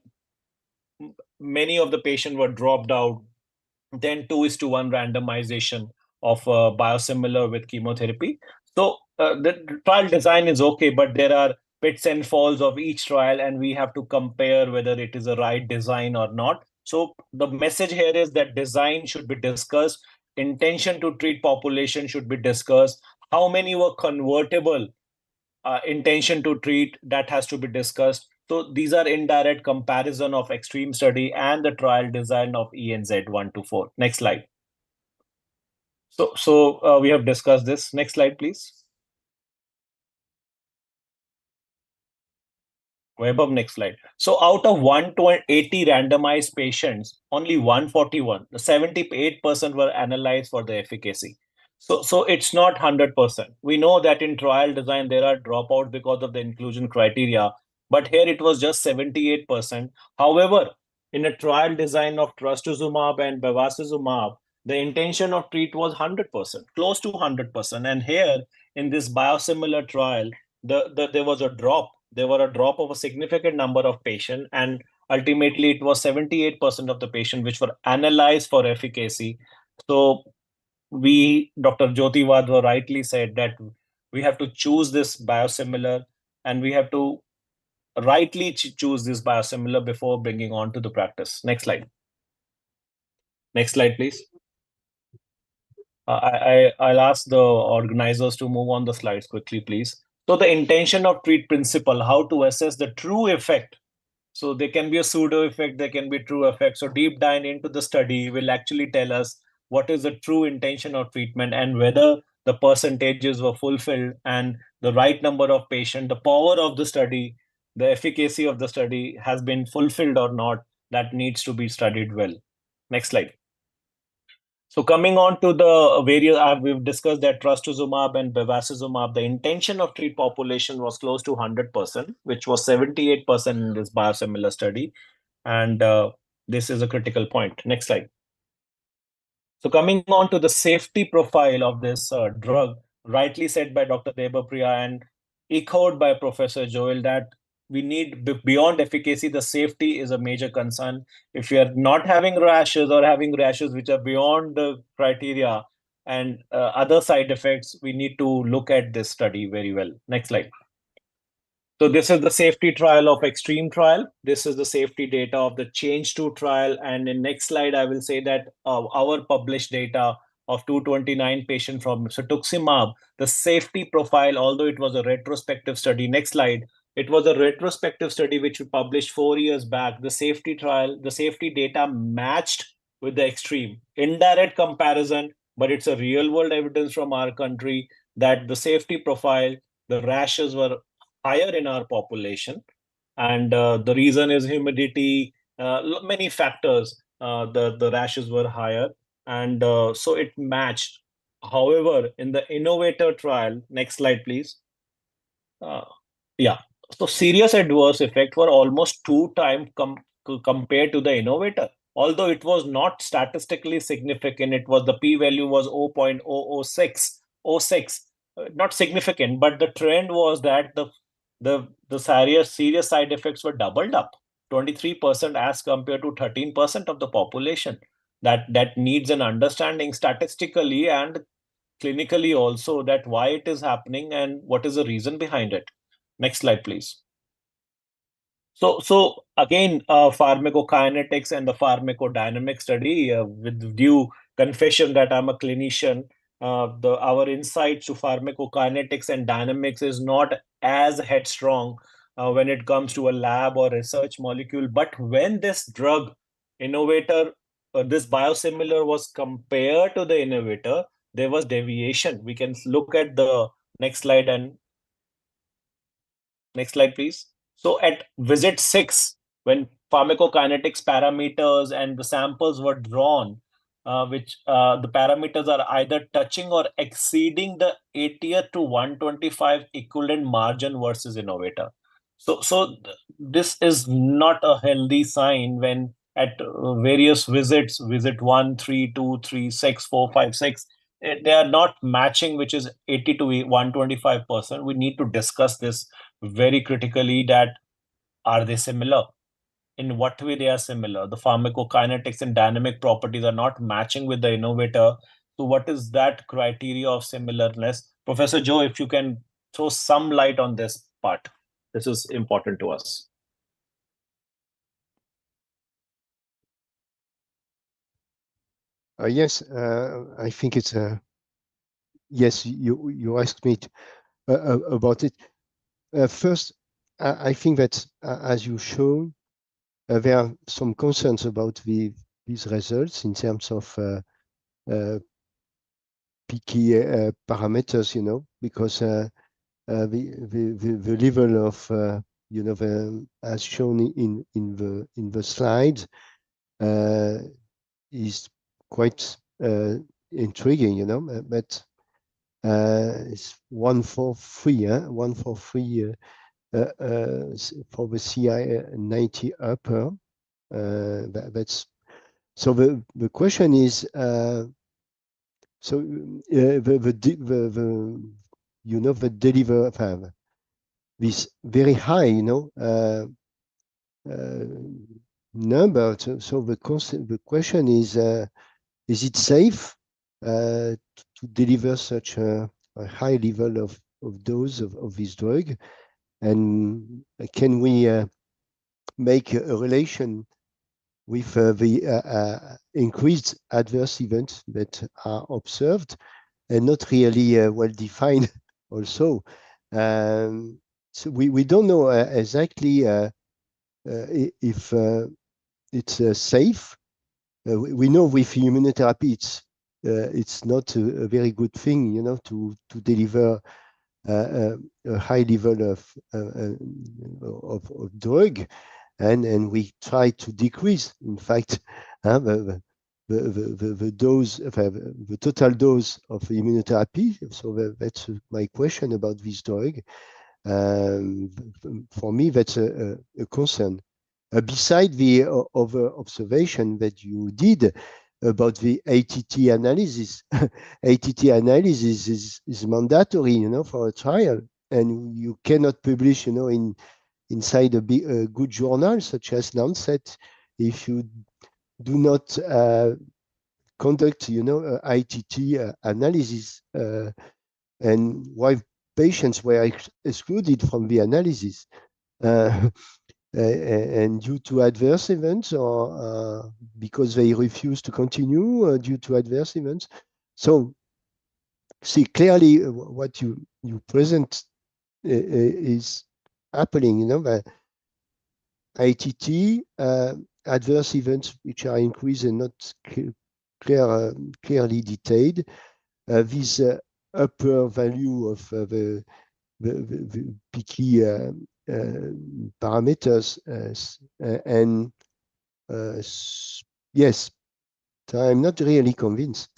Many of the patients were dropped out. Then 2:1 randomization of biosimilar with chemotherapy. So the trial design is okay, but there are pits and falls of each trial, and we have to compare whether it is a right design or not. So the message here is that design should be discussed, intention to treat population should be discussed, how many were convertible, intention to treat, that has to be discussed. So these are indirect comparison of extreme study and the trial design of ENZ 124. Next slide. So we have discussed this. Next slide, please. Vaibhav, next slide. So out of 180 randomized patients, only 141, the 78% were analyzed for the efficacy. So it's not 100%. We know that in trial design, there are dropouts because of the inclusion criteria, but here it was just 78%. However, in a trial design of trastuzumab and bevacizumab, the intention of treat was 100%, close to 100%. And here in this biosimilar trial, there was a drop. There were a drop of a significant number of patients, and ultimately it was 78% of the patients which were analyzed for efficacy. So Dr. Jyoti Wadhwa rightly said that we have to choose this biosimilar, and we have to rightly choose this biosimilar before bringing on to the practice. Next slide. Next slide, please. I'll ask the organizers to move on the slides quickly, please. So the intention of treat principle, how to assess the true effect. So there can be a pseudo effect, there can be true effect. So deep dive into the study will actually tell us what is the true intention of treatment and whether the percentages were fulfilled and the right number of patients, the power of the study, the efficacy of the study has been fulfilled or not. That needs to be studied well. Next slide. So coming on to the various, we've discussed that trastuzumab and bevacizumab, the intention of treat population was close to 100%, which was 78% in this biosimilar study. And this is a critical point. Next slide. So coming on to the safety profile of this drug, rightly said by Dr. Debapriya and echoed by Professor Joel, that we need, beyond efficacy, the safety is a major concern. If you are not having rashes or having rashes which are beyond the criteria and other side effects, we need to look at this study very well. Next slide. So this is the safety trial of extreme trial. This is the safety data of the change 2 trial. And in next slide, I will say that our published data of 229 patients from cetuximab, the safety profile, although it was a retrospective study. Next slide. It was a retrospective study which we published 4 years back. The safety trial, the safety data matched with the extreme. Indirect comparison, but it's a real world evidence from our country that the safety profile, the rashes were higher in our population, and the reason is humidity, many factors. The rashes were higher, and so it matched. However, in the innovator trial, next slide, please. Yeah, so serious adverse effect were almost 2 times compared to the innovator. Although it was not statistically significant, it was the p-value was 0.006, not significant, but the trend was that the serious side effects were doubled up, 23% as compared to 13% of the population. That needs an understanding statistically and clinically also, that why it is happening and what is the reason behind it. Next slide, please. So again, pharmacokinetics and the pharmacodynamic study, with due confession that I'm a clinician, our insight to pharmacokinetics and dynamics is not as headstrong when it comes to a lab or research molecule. But when this drug innovator, this biosimilar was compared to the innovator, there was deviation. We can look at the next slide, and next slide, please. So at visit 6, when pharmacokinetics parameters and the samples were drawn, which the parameters are either touching or exceeding the 80th to 125 equivalent margin versus innovator. So this is not a healthy sign when at various visits, visit 1, 3, 2, 3, 6, 4, 5, 6, they are not matching, which is 80 to 125%. We need to discuss this very critically, that are they similar? In what way they are similar? The pharmacokinetics and dynamic properties are not matching with the innovator. So what is that criteria of similarness? Professor Joe, if you can throw some light on this part. This is important to us. Yes, I think it's yes. You asked me about it. First, I think that as you show, there are some concerns about these results in terms of picky parameters, you know, because the level of you know, as shown in the slides, is quite intriguing, you know, but it's 143, 143 for the CI 90 upper. That's so. The question is, so the you know, the deliver this very high, you know, number. So the question is it safe to deliver such a high level of dose of this drug, and can we make a relation with the increased adverse events that are observed and not really well defined also. So we don't know exactly if it's safe. We know with immunotherapy it's not a very good thing, you know, to deliver a high level of drug, and we try to decrease, in fact, the dose, the total dose of immunotherapy. So that's my question about this drug. For me, that's a concern. Beside the other observation that you did about the ATT analysis, ATT analysis is mandatory, you know, for a trial, and you cannot publish, you know, inside a good journal such as Lancet if you do not conduct, you know, ITT analysis, and why patients were excluded from the analysis. And due to adverse events, or because they refuse to continue due to adverse events. So, see, clearly what you present is happening, you know, the ITT adverse events which are increased and not clearly detailed. This upper value of the picky parameters, and yes, so I'm not really convinced.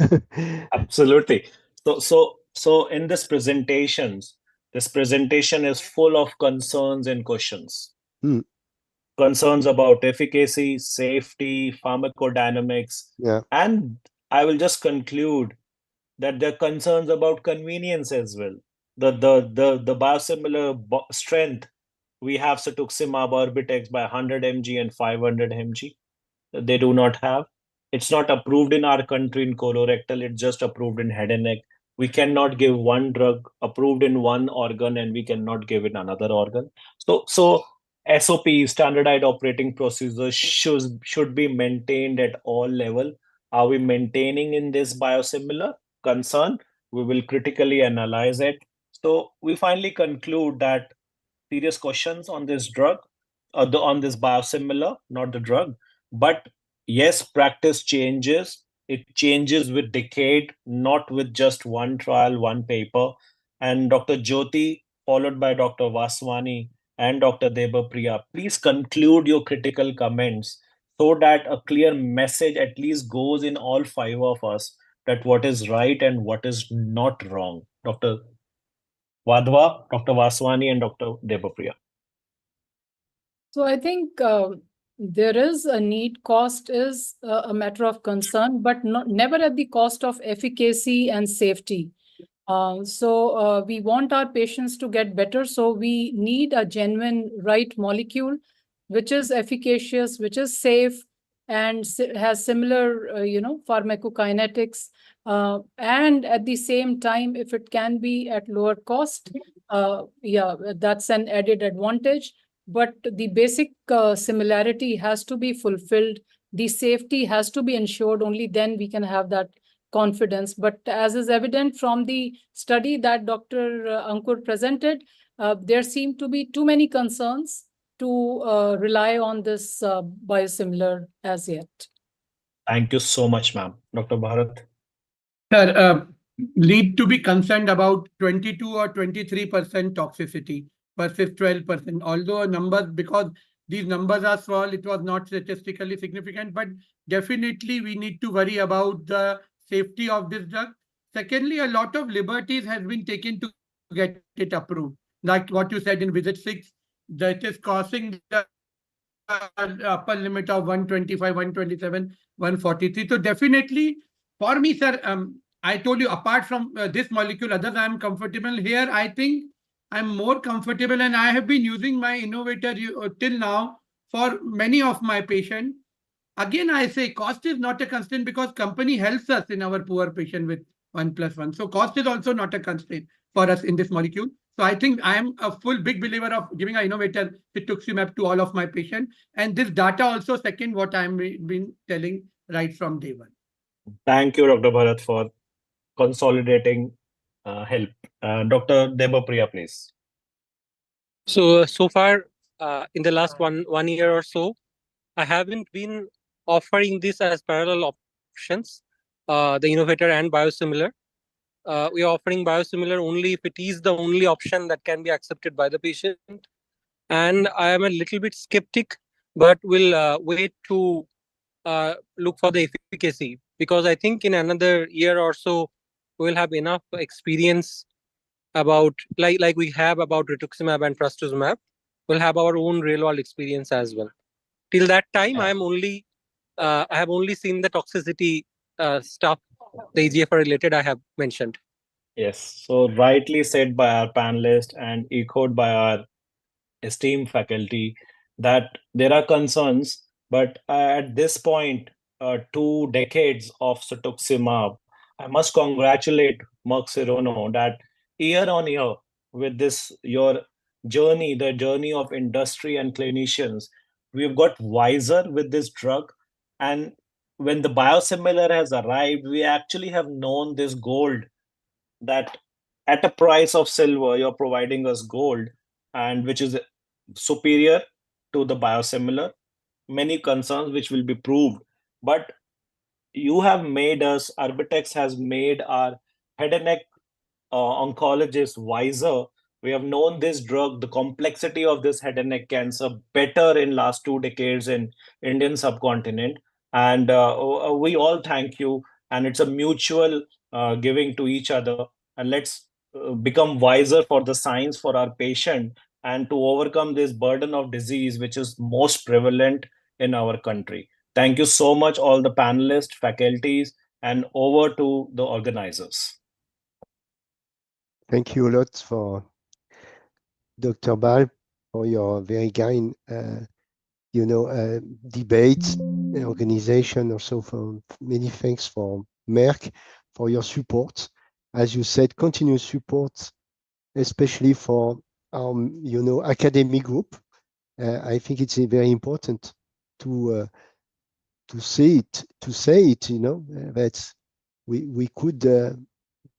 Absolutely. So in this presentation is full of concerns and questions. Concerns about efficacy, safety, pharmacodynamics, yeah. And I will just conclude that there are concerns about convenience as well. The biosimilar strength, we have cetuximab Erbitux by 100 mg and 500 mg. They do not have. It's not approved in our country in colorectal. It's just approved in head and neck. We cannot give one drug approved in one organ and we cannot give it another organ. So SOP, standardized operating procedures, should be maintained at all level. Are we maintaining in this biosimilar concern? We will critically analyze it. So we finally conclude that serious questions on this drug, on this biosimilar, not the drug. But yes, practice changes. It changes with decade, not with just one trial, one paper. And Dr. Jyoti, followed by Dr. Vaswani and Dr. Debapriya, please conclude your critical comments so that a clear message at least goes in all five of us that what is right and what is not wrong. Dr. Wadhwa, Dr. Vaswani, and Dr. Debapriya. So I think there is a need. Cost is a matter of concern, but never at the cost of efficacy and safety. So we want our patients to get better. So we need a genuine right molecule, which is efficacious, which is safe, and has similar, pharmacokinetics. And at the same time, if it can be at lower cost, that's an added advantage. But the basic similarity has to be fulfilled. The safety has to be ensured. Only then we can have that confidence. But as is evident from the study that Dr. Ankur presented, there seem to be too many concerns to rely on this biosimilar as yet. Thank you so much, ma'am. Dr. Bharat. Sir, lead to be concerned about 22 or 23% toxicity versus 12%. Although numbers, because these numbers are small, it was not statistically significant, but definitely we need to worry about the safety of this drug. Secondly, a lot of liberties has been taken to get it approved. Like what you said in visit 6, that is causing the upper limit of 125, 127, 143. So definitely for me, sir, I told you apart from this molecule, others I am comfortable here. I think I'm more comfortable and I have been using my innovator till now for many of my patients. Again, I say cost is not a constraint because company helps us in our poor patient with 1+1. So cost is also not a constraint for us in this molecule. So I think I am a full big believer of giving an innovator rituximab to all of my patients. And this data also second what I'm been telling right from day one. Thank you, Dr. Bharat, for consolidating help. Dr. Debapriya, please. So far, in the last one year or so, I haven't been offering this as parallel options, the innovator and biosimilar. We are offering biosimilar only if it is the only option that can be accepted by the patient. And I am a little bit skeptic, but will wait to look for the efficacy, because I think in another year or so we will have enough experience about like we have about rituximab and trastuzumab. We'll have our own real world experience as well. Till that time, I have only seen the toxicity stuff, the EGFR related I have mentioned. Yes, so rightly said by our panelist and echoed by our esteemed faculty that there are concerns, but at this point, 2 decades of cetuximab, I must congratulate Merck Serono that year on year with this your journey, the journey of industry and clinicians, we've got wiser with this drug. And when the biosimilar has arrived, we actually have known this gold that at a price of silver, you're providing us gold, and which is superior to the biosimilar. Many concerns which will be proved, but you have made us, Arbitex has made our head and neck oncologists wiser. We have known this drug, the complexity of this head and neck cancer better in last 2 decades in Indian subcontinent. And we all thank you. And it's a mutual giving to each other. And let's become wiser for the science for our patient and to overcome this burden of disease, which is most prevalent in our country. Thank you so much, all the panelists, faculties, and over to the organizers. Thank you a lot for Dr. Bal for your very kind, debate and organization. Also, for many thanks for Merck for your support. As you said, continuous support, especially for our, academic group. I think it's very important to say it, that we could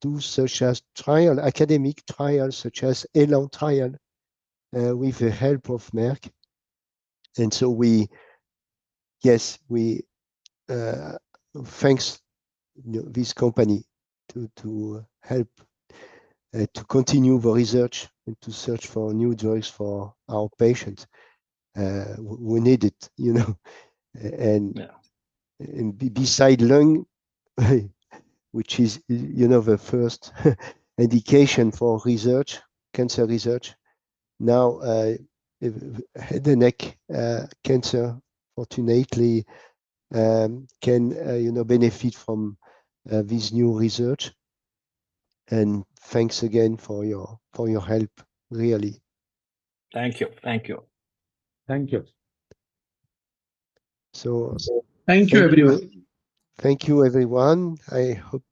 do such as academic trials, such as Elan trial, with the help of Merck. And so we thanks this company to help to continue the research and to search for new drugs for our patients. We need it, and beside lung, which is, the first indication for research, cancer research. Now, head and neck cancer, fortunately, can, benefit from this new research. And thanks again for your help, really. Thank you. Thank you. Thank you. So thank you, everyone. Thank you, everyone. I hope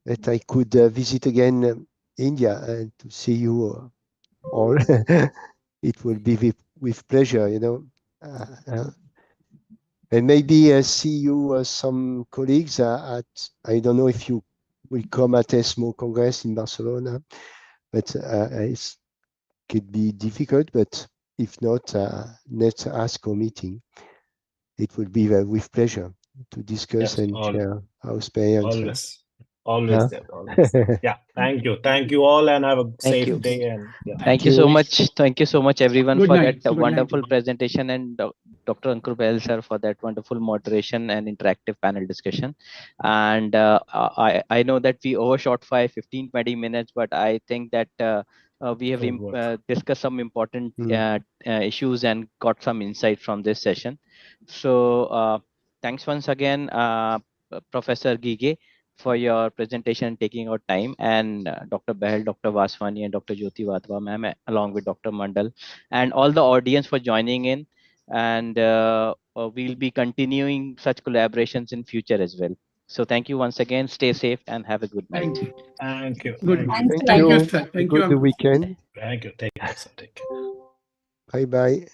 that I could visit again India and to see you all. It will be with pleasure, and maybe see you, some colleagues at, I don't know if you will come at ESMO Congress in Barcelona, but it could be difficult, but if not, next ASCO meeting, it will be with pleasure to discuss and share our experience. Always. Always there. Always there. Yeah. Thank you. Thank you all, and have a Thank safe you. day. And yeah. Thank you so much. Thank you so much, everyone, Good for night. that Good night. wonderful presentation, and Dr. Ankur Bahl, sir, for that wonderful moderation and interactive panel discussion. And I know that we overshot by 15-20 minutes, but I think that we have Good work. discussed some important issues and got some insight from this session. So thanks once again, Professor Gige, for your presentation and taking our time, and Dr. Bahal, Dr. Vaswani, and Dr. Jyoti Vatva, ma'am, along with Dr. Mandal, and all the audience for joining in. And we'll be continuing such collaborations in future as well. So thank you once again. Stay safe and have a good night. Thank you. Thank you. Good. Thank you. Thank you, sir. Thank you. Good weekend. Thank you. Take care, sir. Take care. Bye bye.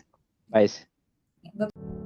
Bye.